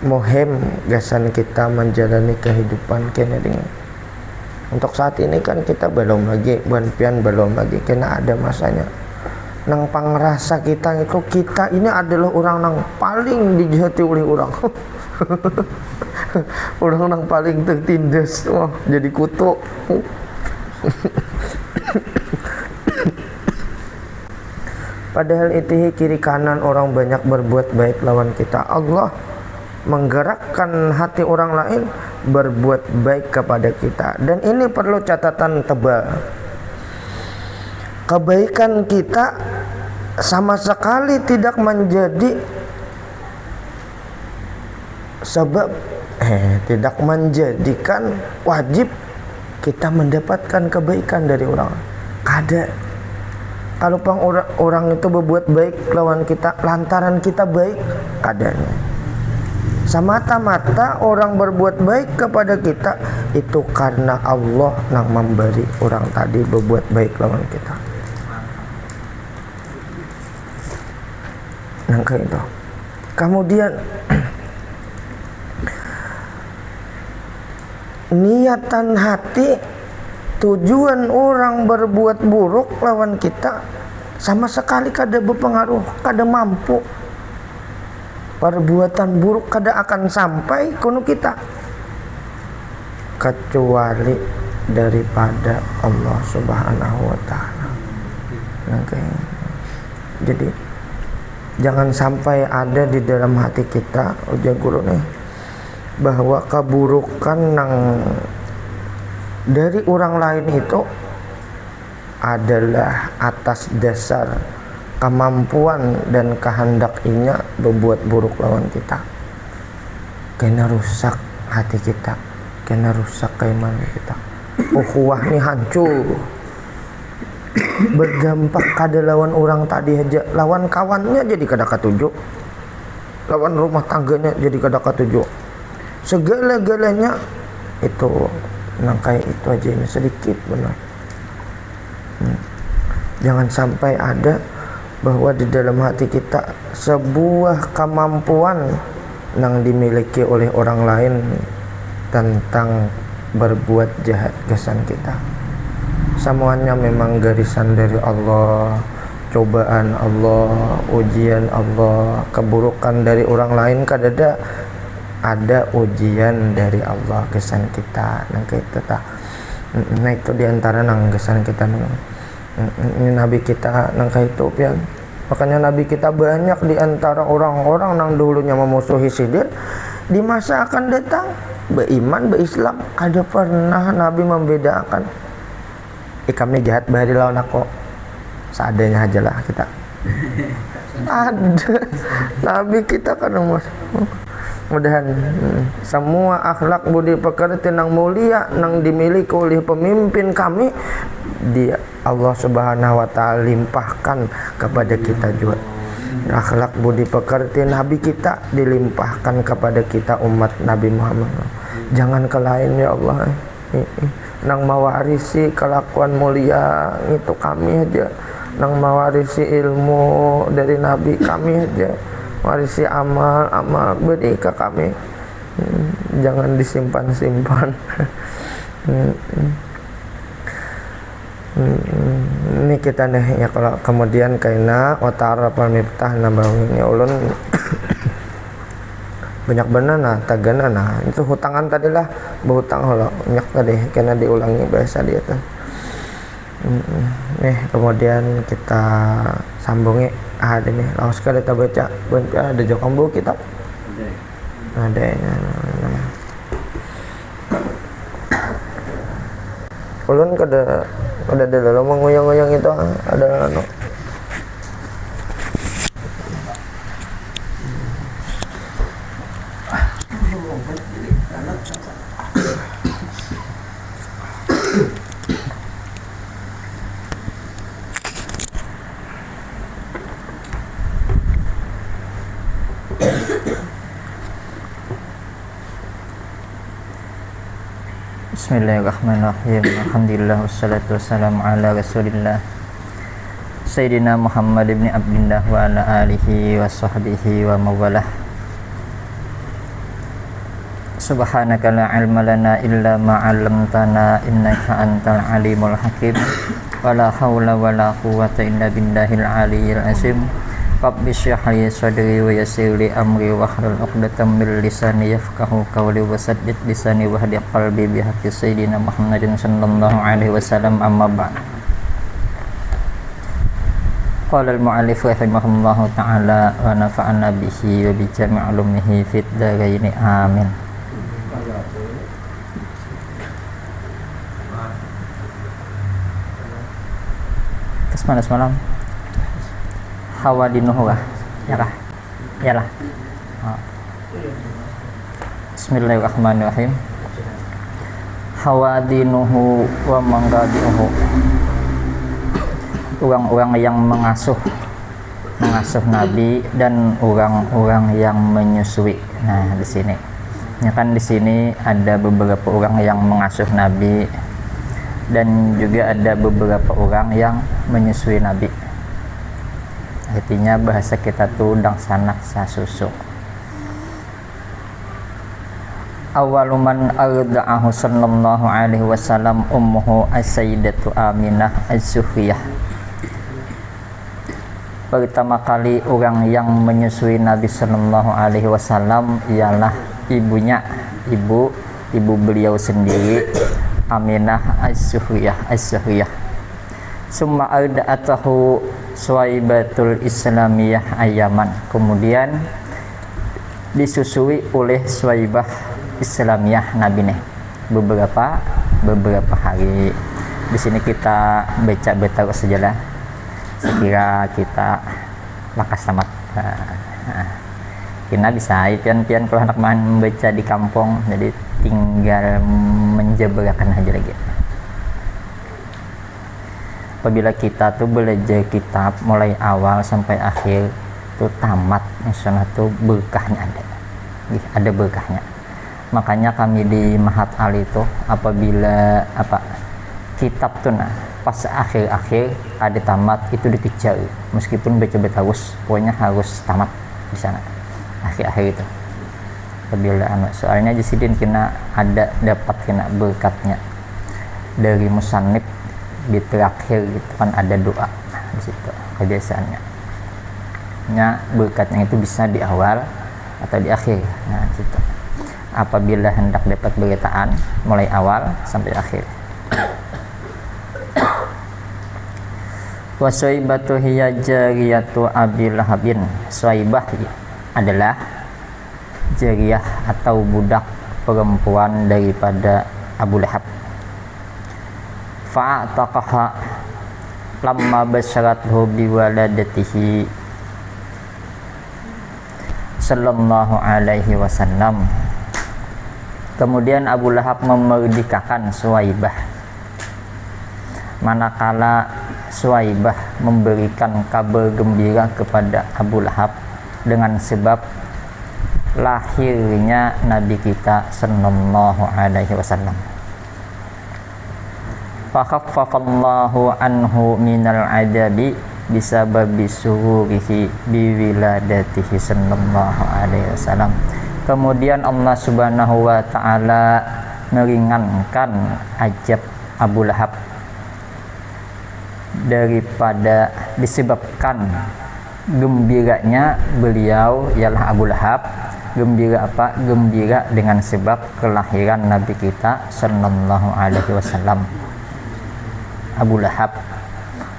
muhim gasan kita menjalani kehidupan kena dengan. Untuk saat ini kan kita belum lagi pian belum lagi kena ada masanya nang pangrasa kita itu kita ini adalah orang nang paling dijahati oleh orang. Orang nang paling tertindas, wah jadi kutuk. Padahal itu kiri kanan orang banyak berbuat baik lawan kita. Allah menggerakkan hati orang lain berbuat baik kepada kita. Dan ini perlu catatan tebal. Kebaikan kita sama sekali tidak menjadi sebab tidak menjadikan wajib kita mendapatkan kebaikan dari orang. Kada. Kalau orang itu berbuat baik lawan kita lantaran kita baik, kadanya. Semata-mata orang berbuat baik kepada kita itu karena Allah yang memberi orang tadi berbuat baik lawan kita. Yang itu. Kemudian niatan hati, tujuan orang berbuat buruk lawan kita sama sekali kada berpengaruh, kada mampu. Perbuatan buruk kada akan sampai kuno kita kecuali daripada Allah Subhanahu wa taala. Jadi jangan sampai ada di dalam hati kita ujar guru nih bahwa keburukan yang dari orang lain itu adalah atas dasar kemampuan dan kehendaknya berbuat buruk lawan kita. Kena rusak hati kita, kena rusak keimanan kita. Ukhuwah ini hancur. Berdampak kada lawan orang tadi aja, lawan kawannya jadi kada ketujuh, lawan rumah tangganya jadi kada ketujuh. Segala-galanya itu nang kayak itu aja ini sedikit benar. Jangan sampai ada bahwa di dalam hati kita sebuah kemampuan yang dimiliki oleh orang lain tentang berbuat jahat kesan kita. Semuanya memang garisan dari Allah, cobaan Allah, ujian Allah. Keburukan dari orang lain kadada ada ujian dari Allah kesan kita. Nah itu diantara nang kesan kita ini Nabi kita nang itu pian. Makanya Nabi kita banyak diantara orang-orang nang dulunya memusuhi sidir di masa akan datang beriman berislam. Kada pernah Nabi membedakan kami jahat bahari lawan aku, seadanya aja lah kita. Ada Nabi kita kan mudahan semua akhlak budi pekerti nang mulia nang dimiliki oleh pemimpin kami dia Allah Subhanahu wa taala limpahkan kepada kita juga. Akhlak budi pekerti Nabi kita dilimpahkan kepada kita umat Nabi Muhammad. Jangan ke lain ya Allah. Nang mewarisi kelakuan mulia itu kami aja, nang mewarisi ilmu dari Nabi kami aja, warisi amal beri ke kami. Jangan disimpan-simpan. Ini kita nih ya, kalau kemudian kaina otara pamiftah nabawi ini ulun banyak benar nah tagana nah itu hutangan tadi lah berhutang holo banyak tadi karena diulangi bahasa dia tuh. Nih kemudian kita sambungi ada nih laos kada kita baca ada jokambu kita ada ulun kada dalam mengoyang-ngoyang itu ada anu Bismillahirrahmanirrahim. Alhamdulillah wassalatu wassalamu ala Rasulillah Sayyidina Muhammad ibn Abdillah wa ala alihi wa sahbihi wa mawalah. Subhanaka la ilma lana illa ma 'allamtana innaka antal alimul hakim. Wa la haula wa la quwwata illa billahil aliyyil azim. Rabbi shrah li sadri wa yassir li amri wahlul 'uqdatam min lisani yafqahu qawli wa saddid lisani wa hadi qalbi bi haqqi sayyidina Muhammadin sallallahu alaihi wasallam. Amma ba'd. Qala al-mu'allif rahimahullahu ta'ala wa nafa'ana bihi wa bi jami' ulumihi fid dharain amin. Kesmana semalam? Hawadinuhu lah, yalah. Bismillahirrahmanirrahim. Hawadinuhu wa manggadiuhu. Orang-orang yang mengasuh Nabi dan orang-orang yang menyusui. Nah, di sini. Ya kan di sini ada beberapa orang yang mengasuh Nabi dan juga ada beberapa orang yang menyusui Nabi. Artinya bahasa kita tuh dang sanak sasusu. Awaluman arda'ahu sallallahu alaihi wasallam ummuhu as-sayyidatu Aminah az-Zuhriyah. Pertama kali orang yang menyusui Nabi sallallahu alaihi wasallam ialah ibunya, ibu beliau sendiri, Aminah az-Zuhriyah. Summa arda'atahu Suwaibatul Islamiyah Ayaman. Kemudian disusui oleh Suwaibah Islamiyah Nabi nih beberapa hari. Di sini kita baca betul sajalah. Sekira kita lakas tamat. Kita bisa pian kalau anak main membaca di kampung, jadi tinggal menjabarkan aja lagi. Apabila kita tuh belajar kitab mulai awal sampai akhir tuh tamat, insya tuh berkahnya ada berkahnya. Makanya kami di Mahat Ali tuh apabila kitab tuh pas akhir ada tamat itu dikejar, meskipun baca terus pokoknya harus tamat di sana akhir itu. Apabila soalnya jisidin kena ada dapat kena berkatnya dari musannif di terakhir gitu kan ada doa di situ kebiasaannya. Berkatnya itu bisa di awal atau di akhir. Nah, gitu. Apabila hendak dapat beritaan mulai awal sampai akhir. Wa Suwaibatu hiya jariyatu Abi Lahabin. Suwaibah adalah jariyah atau budak perempuan daripada Abu Lahab. Fa'ataqaha lamma basyarathu biwaladatihi sallallahu alaihi wasallam. Kemudian Abu Lahab memerdekakan Suwaibah manakala Suwaibah memberikan kabar gembira kepada Abu Lahab dengan sebab lahirnya Nabi kita sallallahu alaihi wasallam. Fakhaffafallahu anhu minal adabi bisababi sururihi biwiladatihi sallallahu alaihi wasallam. Kemudian Allah subhanahu wa ta'ala meringankan ajab Abu Lahab daripada disebabkan gembiranya beliau ialah Abu Lahab. Gembira apa? Gembira dengan sebab kelahiran Nabi kita sallallahu alaihi wasallam. Abu Lahab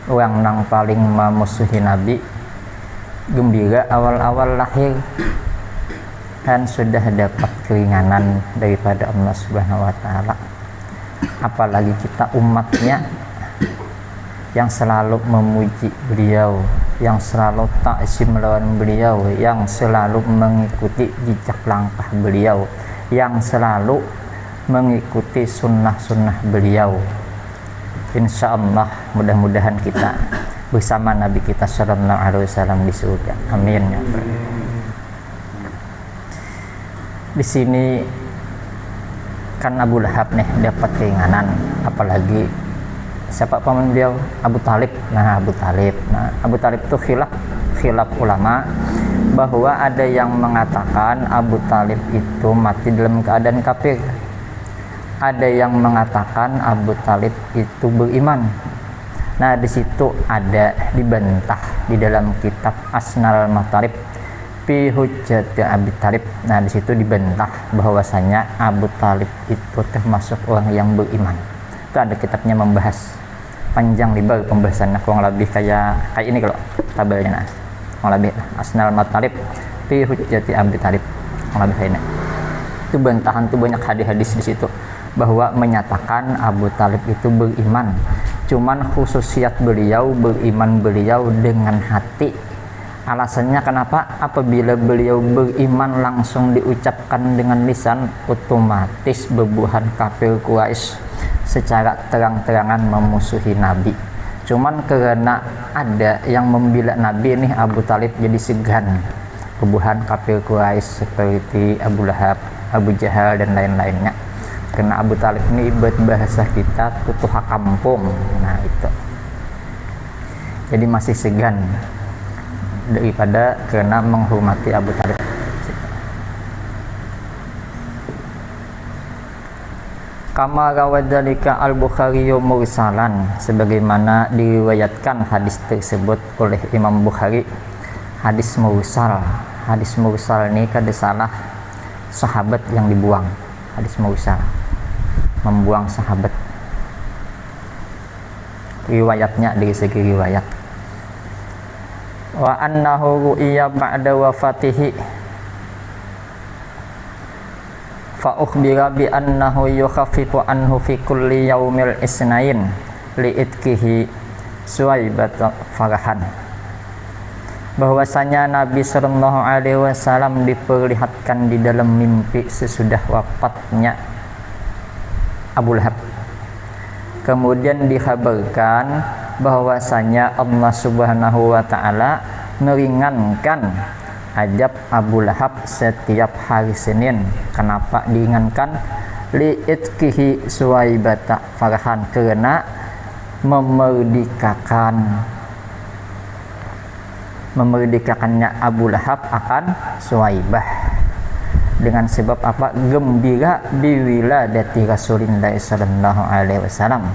orang yang paling memusuhi Nabi gembira awal-awal lahir dan sudah dapat keringanan daripada Allah Subhanahu wa taala. Apalagi kita umatnya yang selalu memuji beliau, yang selalu takzim melawan beliau, yang selalu mengikuti jejak langkah beliau, yang selalu mengikuti sunnah-sunnah beliau. Insya Allah mudah-mudahan kita bersama Nabi kita sallallahu alaihi wasallam di surga. Amin ya Rabbal. Di sini kan Abu Lahab nih dapat keringanan, apalagi siapa paman beliau? Abu Talib. Nah, Abu Talib itu khilaf ulama bahwa ada yang mengatakan Abu Talib itu mati dalam keadaan kafir, ada yang mengatakan Abu Talib itu beriman. Nah, di situ ada dibantah di dalam kitab Asnal Matalib fi Hujjati Abi Talib. Nah, di situ dibantah bahwasanya Abu Talib itu termasuk orang yang beriman. Itu ada kitabnya membahas panjang lebar pembahasannya, kurang lebih kayak ini kalau tabelnya. Nah, kurang lebih Asnal Matalib fi Hujjati Abi Talib, kurang lebih kayak ini. Itu bantahan tuh banyak hadis-hadis di situ bahwa menyatakan Abu Talib itu beriman, cuman khususiat beliau beriman beliau dengan hati. Alasannya kenapa? Apabila beliau beriman langsung diucapkan dengan lisan, otomatis bebuhan kafir Quraisy secara terang-terangan memusuhi Nabi. Cuman karena ada yang membela Nabi nih, Abu Talib jadi segan. Bebuhan kafir Quraisy seperti Abu Lahab, Abu Jahal dan lain-lainnya. Karena Abu Talib ini buat bahasa kita tutuha kampung. Nah, itu jadi masih segan daripada karena menghormati Abu Talib. Kama rawadzalika al-Bukhari mursalan, sebagaimana diriwayatkan hadis tersebut oleh Imam Bukhari, hadis mursal. Hadis mursal ini kada salah sahabat yang dibuang. Hadis mursal membuang sahabat, riwayatnya dari segi riwayat. Wa annahu ru'iya ba'da wafatihi fa ukhbira bi annahu yukhaffifu anhu fi kulli yaumil isnain li itkihi Suwaibat farahan, bahwasanya Nabi sallallahu alaihi wasallam diperlihatkan di dalam mimpi sesudah wafatnya Abu Lahab. Kemudian dikhabarkan bahwasanya Allah Subhanahu wa taala meringankan ajab Abu Lahab setiap hari Senin. Kenapa diingatkan? Li itkihi Suwaibata farahan, karena memerdekakannya Abu Lahab akan Suwaibah. Dengan sebab apa? Gembira biwiladati Rasulullah sallallahu alaihi wasallam,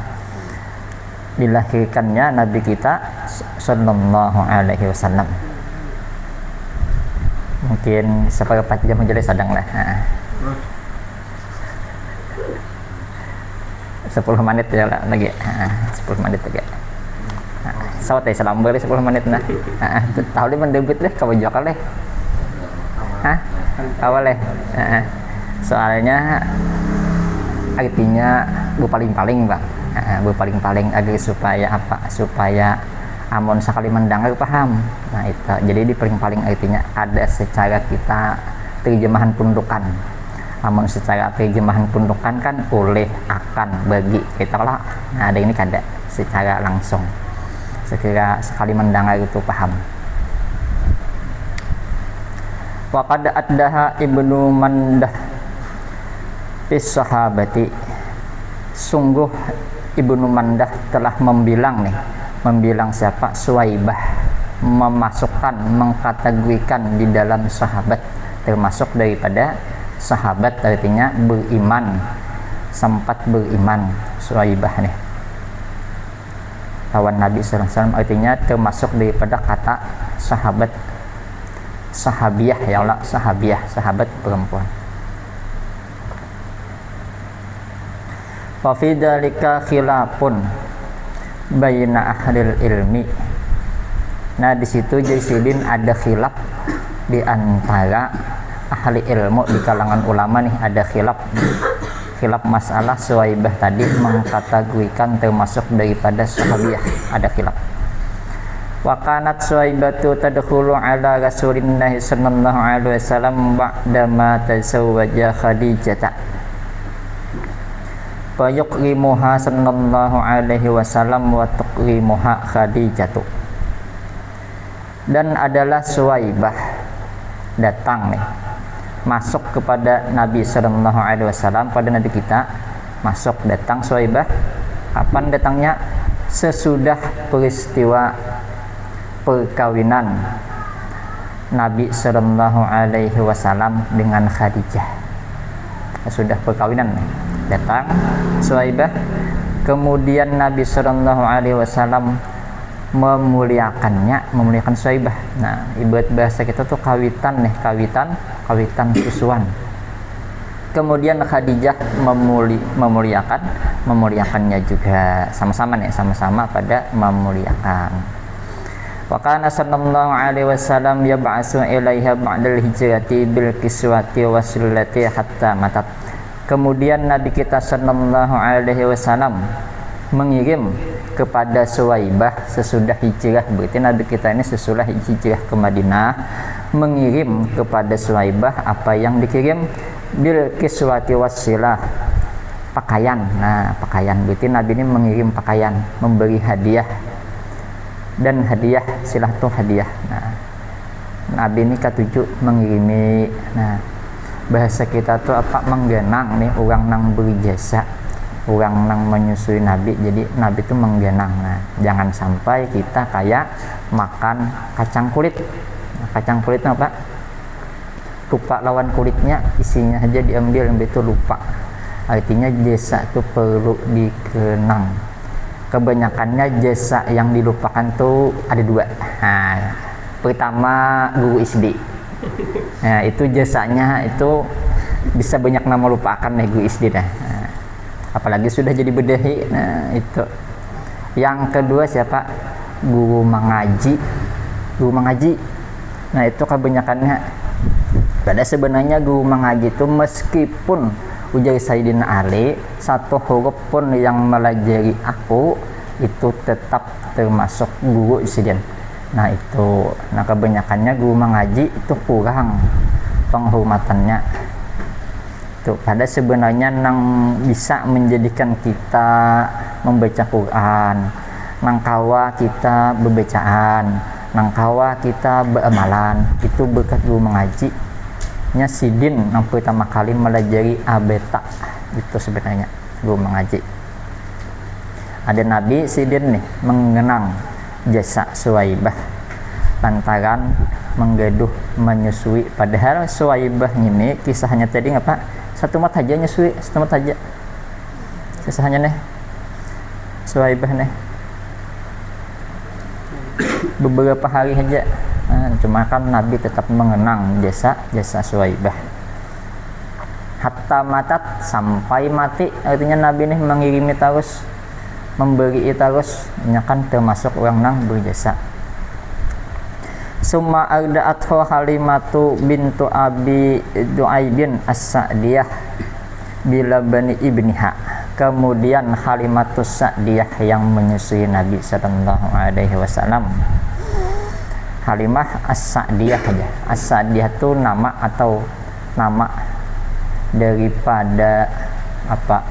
dilahirkannya Nabi kita sallallahu alaihi wasallam. Mungkin seperempat jam menjadi sadang lah. 10 menit ya lah lagi. 10 menit lagi. Sawat ya salam beri 10 menit nah. Tahu dia mendebut deh kau jawab leh. Awalnya soalnya artinya berpaling-paling bang, berpaling-paling agar supaya apa? Supaya amun sekali mendengar paham. Nah itu jadi di paling-paling artinya ada secara kita terjemahan pundukan. Amun secara terjemahan pundukan kan oleh, akan, bagi kita lah. Nah ada ini kada secara langsung, sekali mendengar itu paham. Wa qad addaha Ibnu Mandah bis sahabati, sungguh Ibnu Mandah telah membilang siapa? Suwaibah, memasukkan, mengkategorikan di dalam sahabat, termasuk daripada sahabat, artinya beriman, sempat beriman. Suwaibah nih lawan Nabi sallallahu alaihi wasallam, artinya termasuk daripada kata sahabat. Sahabiah ya Allah, sahabat perempuan. Wa fi dzalika khilafun baina ahlil ilmi. Nah di situ Jaisidin ada khilaf di antara ahli ilmu di kalangan ulama nih, ada khilaf masalah Suwaibah tadi mengkategorikan termasuk daripada sahabiah, ada khilaf. Wa kanat Suwaibatu tadkhulu ala Rasulillah sallallahu alaihi wasallam ba'da ma tazawwaja Khadijah. Fa yuqrimuha sallallahu alaihi wasallam wa tuqrimuha Khadijah. Dan adalah Suwaibah datang nih masuk kepada Nabi Sallallahu Alaihi Wasallam, pada Nabi kita masuk, datang Suwaibah. Kapan datangnya? Sesudah peristiwa perkawinan Nabi Sallallahu Alaihi Wasallam dengan Khadijah. Sudah perkawinan datang Suwaibah. Kemudian Nabi Sallallahu Alaihi Wasallam memuliakan Suwaibah. Nah, ibarat bahasa kita tuh kawitan susuan. Kemudian Khadijah memuliakannya juga, sama-sama pada memuliakan. Wa kana sallallahu alaihi wasallam yab'atsu ilaiha ba'dal hijrati bil kiswati wasillati hatta matat. Kemudian Nabi kita sallallahu alaihi wasallam mengirim kepada Suwaibah sesudah hijrah. Berarti Nabi kita ini sesudah hijrah ke Madinah mengirim kepada Suwaibah apa yang dikirim, bil kiswati wasilah, pakaian. Nah, pakaian berarti Nabi ini mengirim pakaian, memberi hadiah. Dan hadiah, silah tuh hadiah. Nah, Nabi ini ketujuh mengirimi. Nah, bahasa kita tuh apa, menggenang nih, orang nang beri jasa, orang nang menyusui Nabi. Jadi Nabi itu menggenang. Nah, jangan sampai kita kayak makan kacang kulit. Nah, kacang kulit apa? Lupa lawan kulitnya, isinya aja diambil, yang itu lupa. Artinya jasa itu perlu dikenang. Kebanyakannya jasa yang dilupakan tuh ada dua. Nah, pertama guru SD. Nah, itu jasanya itu bisa banyak nama lupakan nih guru SD dah. Nah, apalagi sudah jadi bedahi. Nah, itu. Yang kedua siapa? Guru mengaji. Nah, itu kebanyakannya. Pada sebenarnya guru mengaji itu meskipun ujar Sayyidina Ali, satu huruf pun yang melajari aku itu tetap termasuk guru isiden. Nah, itu. Nah, kebanyakannya guru mengaji itu kurang penghormatannya. Itu pada sebenarnya nang bisa menjadikan kita membaca Quran, nang kawa kita berbacaan, nang kawa kita beramalan, itu berkat guru mengaji. Nya sidin yang pertama kali melajari abeta, itu sebenarnya guru mengaji. Ada Nabi sidin nih mengenang jasa Suwaibah lantaran menggaduh menyusui. Padahal Suwaibah ini kisahnya tadi apa? Satu mat aja nyusui, satu mat aja kisahnya nih Suwaibah nih beberapa hari aja. Nah, cuma kan Nabi tetap mengenang jasa Suwaibah hatta matat, sampai mati. Artinya Nabi ini mengirimi terus, memberi terus, ini kan termasuk orang nang berjasa. Summa arda'athu Halimatu bintu Abi Du'aibin as-Sa'diyah bila bani ibniha. Kemudian Halimatus Sa'diyah yang menyusui Nabi sallallahu alaihi wasallam. Halimah As-Sa'diyah aja. As-Sa'diyah itu nama atau nama daripada apa?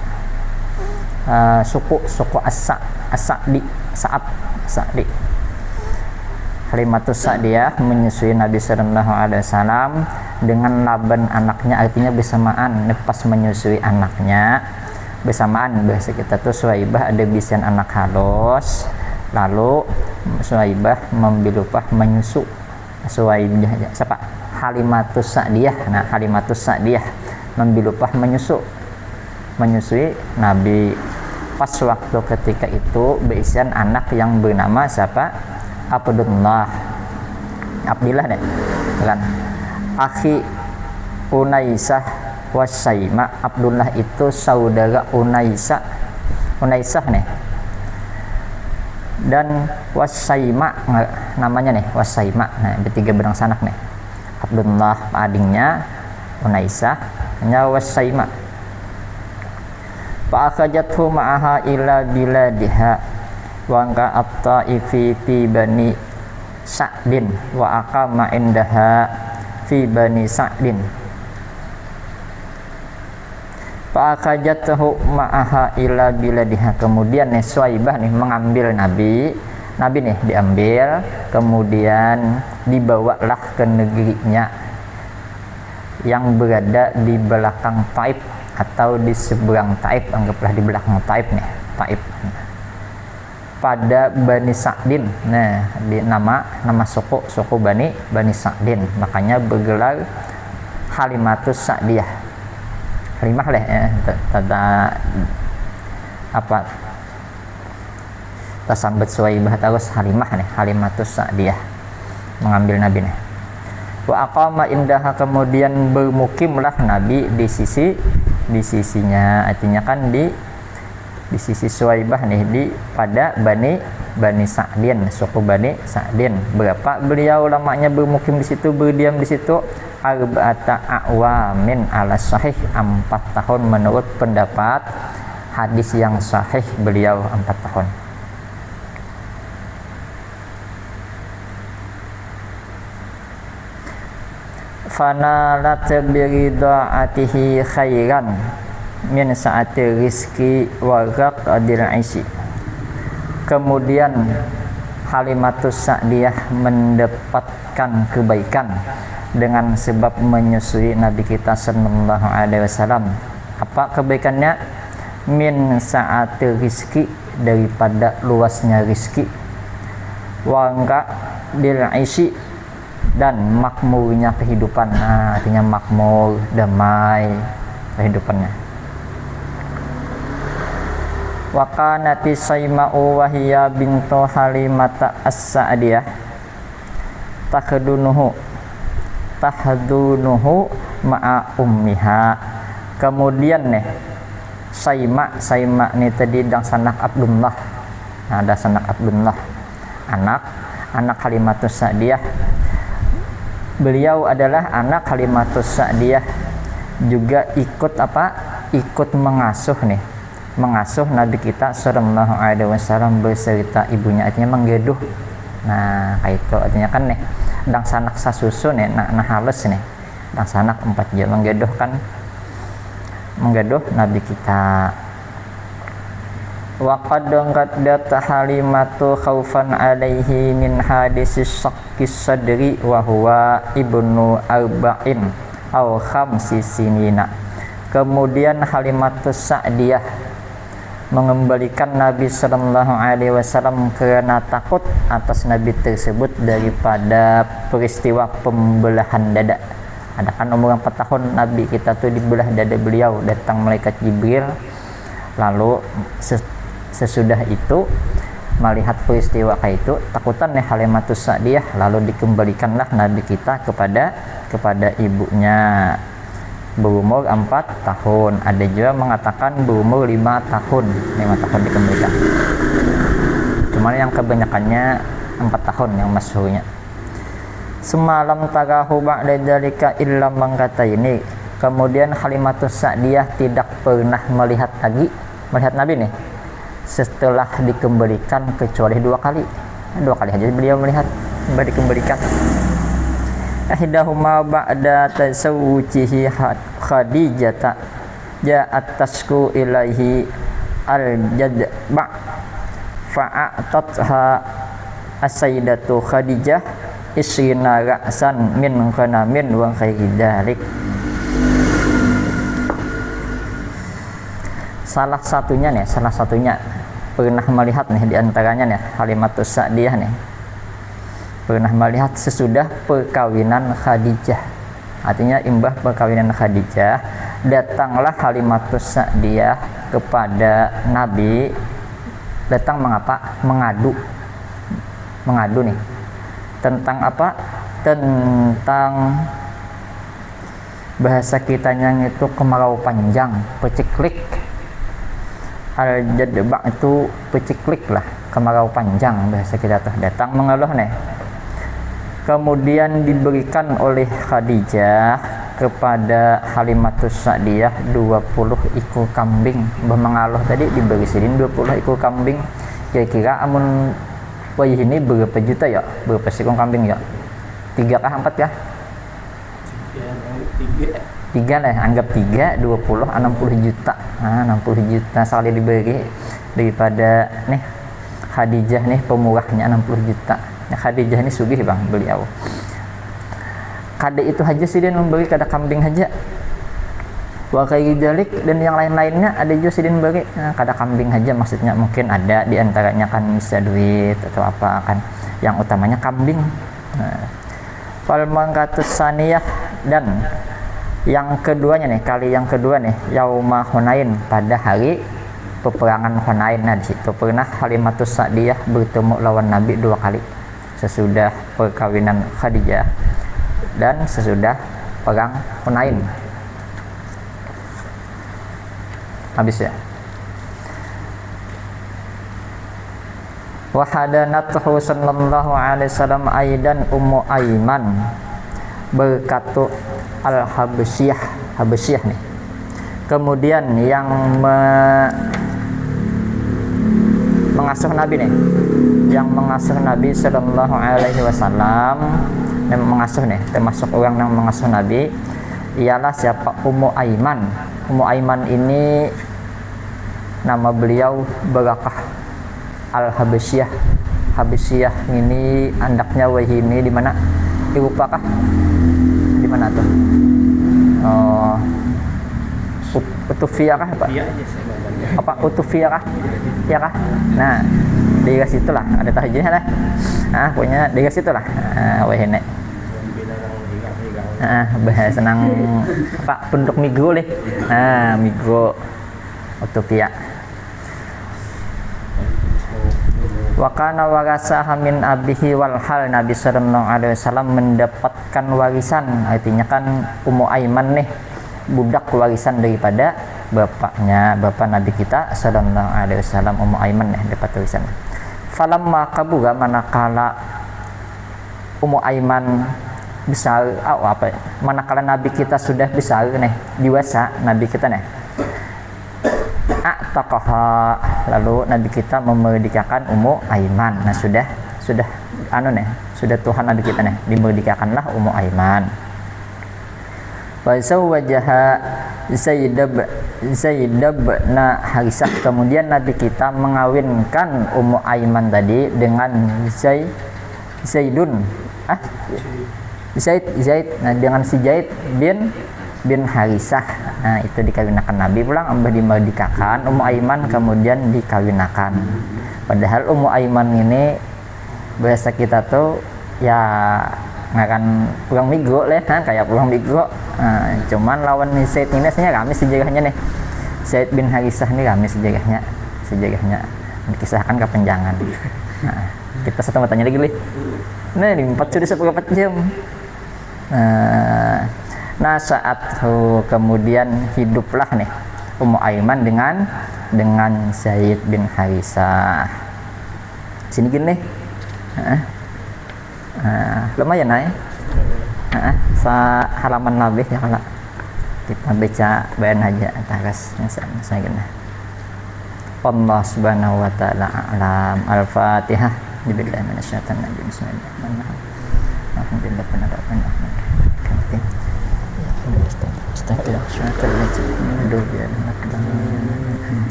Suku As-Sa'di, Sa'di. Halimatus Sa'diyah menyusui Nabi sallallahu alaihi wasallam dengan laban anaknya, artinya bersamaan pas menyusui anaknya. Bersamaan bahasa kita tuh Suwaibah ada bisian anak halus. Lalu Suwaibah membilupah menyusu Suwaibah siapa? Halimatus Sa'diyah. Nah, Halimatus Sa'diyah membilupah menyusui Nabi. Pas waktu ketika itu beisian anak yang bernama siapa? Abdullah deh kan, akhi Unaisah Wasaima. Abdullah itu saudara Unaisah nih. Dan Wasaima namanya nih, Wasaima. Nah, bertiga berang sanak nih. Abdullah adingnya, Unaisah nya Wasaima. Fa akhajathu ma'aha ila biladiha wa qa'at ta'ifi fi bani Sa'din wa aqama indaha fi bani Sa'din. Fa'akajatuhu ma'aha ila biladiha. Kemudian nih Suwaibah nih mengambil Nabi nih diambil, kemudian dibawalah ke negerinya. yang berada di belakang Taif atau di seberang Taif, anggaplah di belakang Taif nih, Taif. Pada Bani Sa'din. Nah, di nama suku Bani Sa'din. Makanya bergelar Halimatus Sa'diyah. Halimah lah ya, tasambat Suwaibah terus Halimah nih, Halimatus Sa'diyah, mengambil Nabi nih. Wa aqama indaha, kemudian bermukimlah Nabi di sisinya, artinya kan di sisi Suwaibah nih, pada Bani Sa'din, suku Bani Sa'din. Berapa beliau lamanya bermukim di situ, berdiam di situ? Arba'ata a'wamin ala sahih, 4 tahun menurut pendapat hadis yang sahih, beliau 4 tahun. Fanalat birida'atihi khairan min sa'ati rizki wa raqadil aishi. Kemudian Halimatus Sa'diyah mendapatkan kebaikan dengan sebab menyusui Nabi kita sallallahu alaihi wasallam. Apa kebaikannya? Min sa'ati rizki, daripada luasnya rizki, wa raqadil aishi, dan makmurnya kehidupan. Nah, artinya makmur, damai kehidupannya. Wa kanati Saima'u wa hiya bintu Halimata As-Sa'diyah tahdunuhu ma'a ummiha. Kemudian nih Saima nih tadi dan sanak Abdullah. Nah, ada sanak Abdullah, anak Halimatus Sa'diyah. Beliau adalah anak Halimatus Sa'diyah, juga ikut mengasuh Nabi kita sallallahu alaihi wasallam beserta ibunya, artinya menggeduh. Nah, kayak itu artinya kan nih dang sanak sasusu nih, nah halus nih, dang sanak 4 jam menggeduh Nabi kita. Wa qad qaddat Halimatu khaufan alaihi min hadisis saqqis sadri wa huwa ibnu arba'in aw khamsi sinina. Kemudian Halimatus Sa'diyah mengembalikan Nabi sallallahu alaihi wasallam karena takut atas Nabi tersebut daripada peristiwa pembelahan dada. Ada kan umur 4 tahun Nabi kita tuh dibelah dada beliau, datang malaikat Jibril. Lalu sesudah itu melihat peristiwa kayak itu, takutan nih Halimatus Sa'diyah, lalu dikembalikanlah Nabi kita kepada ibunya berumur 4 tahun. Ada juga mengatakan berumur 5 tahun dikembalikan. Cuman yang kebanyakannya 4 tahun yang masyhurnya. Semalam tarahu ba'da dzalika illa mangkata ini. Kemudian Halimatus Sa'diyah tidak pernah melihat Nabi nih setelah dikembalikan kecuali 2 kali. 2 kali aja beliau melihat dikembalikan. Ahdahuma ba'da tasawwujihi Khadijata ja'at tasku ilaihi al-jadba fa'atatha as-sayyidatu Khadijah isrina ra'san min ghanamin wa khairi dzalik. Salah satunya pernah melihat nih diantaranya nih Halimatus Sa'diyah nih pernah melihat sesudah perkawinan Khadijah, artinya imbah perkawinan Khadijah, datanglah Halimatus Sa'diyah kepada Nabi, datang mengadu nih tentang apa? Tentang bahasa kitanya itu kemarau panjang, peciklik. Al-jadba itu peciklik lah, kemarau panjang bahasa kita tuh, datang mengeluh nih. Kemudian diberikan oleh Khadijah kepada Halimatus Sa'diyah 20 ekor kambing. Mengaluh tadi diberi sidin 20 ekor kambing. Kira-kira amun wajah ini berapa juta ya? Berapa ekor kambing ya? 3 kah 4 kah? 3 lah, anggap 3, 20, 60 juta. Nah, 60 juta sekali diberi daripada nih Khadijah nih pemurahnya 60 juta. Nah, Khadijah ini sugih bang beliau. kada itu aja sih dia memberi, kada kambing aja. Wa kayak jalik dan yang lain-lainnya ada juga sih dia memberi, kada kambing aja maksudnya, mungkin ada di antaranya kan bisa duit atau apa kan, yang utamanya kambing. Fal mangkatus saniyah, dan yang keduanya nih, kali yang kedua nih, yauma Hunain, pada hari peperangan Hunain. Nah, di situ pernah Halimatus Sa'diyah bertemu lawan Nabi 2 kali, sesudah perkawinan Khadijah dan sesudah perang Hunain. Habis ya. Wa hadanathu sallallahu alaihi wasallam aidan Ummu Aiman berkatu Al-Habasyah nih. Kemudian yang mengasuh Nabi nih, yang mengasuh Nabi sallallahu alaihi wasallam, yang mengasuh nih, termasuk orang yang mengasuh Nabi ialah siapa? Ummu Aiman. Ummu Aiman ini nama beliau Barakah Al-Habasyah. Habasyah ini andaknya wahini di mana? Eropa kah? Di mana tuh? Oh, Utufia kah apa? Apa Utufia kah? Ya kah? Nah, daerah situlah, ada tahajudnya lah. Pokoknya daerah situlah. Wahini. Bahasa senang apa? Penduduk Migro leh. Migro Utopia. Wa kana warasaha min abihi wal hal, Nabi sallallahu alaihi wasallam mendapatkan warisan, artinya kan Ummu Aiman nih budak warisan daripada bapaknya, bapak Nabi kita sallallahu alaihi wasallam. Ummu Aiman nih dapat warisan. Falamma kabura, manakala Ummu Aiman besar, manakala Nabi kita sudah besar nih, dewasa Nabi kita nih, a'taqaha, lalu Nabi kita memerdekakan Ummu Aiman. Nah, sudah sudah Tuhan Nabi kita nih, dimerdekakanlah Ummu Aiman. Wa zawwajaha Zaid bin Harisah, kemudian Nabi kita mengawinkan Ummu Aiman tadi dengan Zaid, nah dengan si Zaid bin Harisah. Nah, itu dikawinakan Nabi, pulang ambah dimerdekakan Ummu Aiman, kemudian dikawinakan. Padahal Ummu Aiman ini bahasa kita tuh ya ngakan pulang migro lah kan, kayak pulang migro. Cuman lawan Zaid ini sebenarnya kami sejarahnya nih, Zaid bin Harisah ini kami sejarahnya dikisahkan kepanjangan. Nah, kita satu tanya lagi lih. Nah, ini 4 sudah 4 jam. Nah, saat kemudian hiduplah nih Ummu Aiman dengan Zaid bin Harisah. Sini gini nih. Lumayan naik. Sa halaman lebih ya, kalau kita baca bayan aja atas misalnya gini. Allah Subhanahu wa taala a'lam. Al-Fatihah. Billahi minasyaitonir rajim. Bismillahirrahmanirrahim. Alhamdulillah.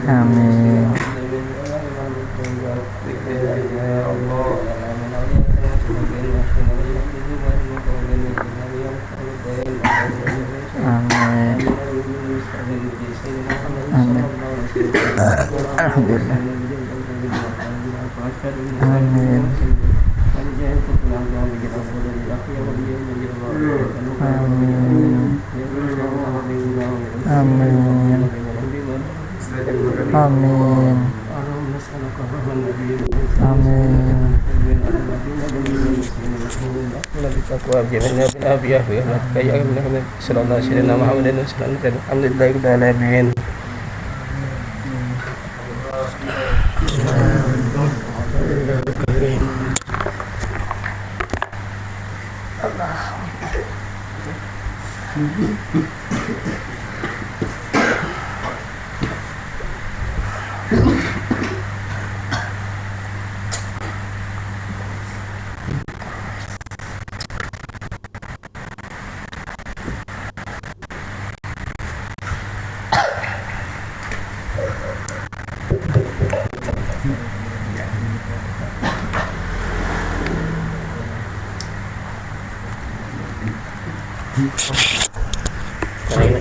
Amin. Alhamdulillah. Amin. Amin. Amin. Amin. Alhamdulillah. Nah, ini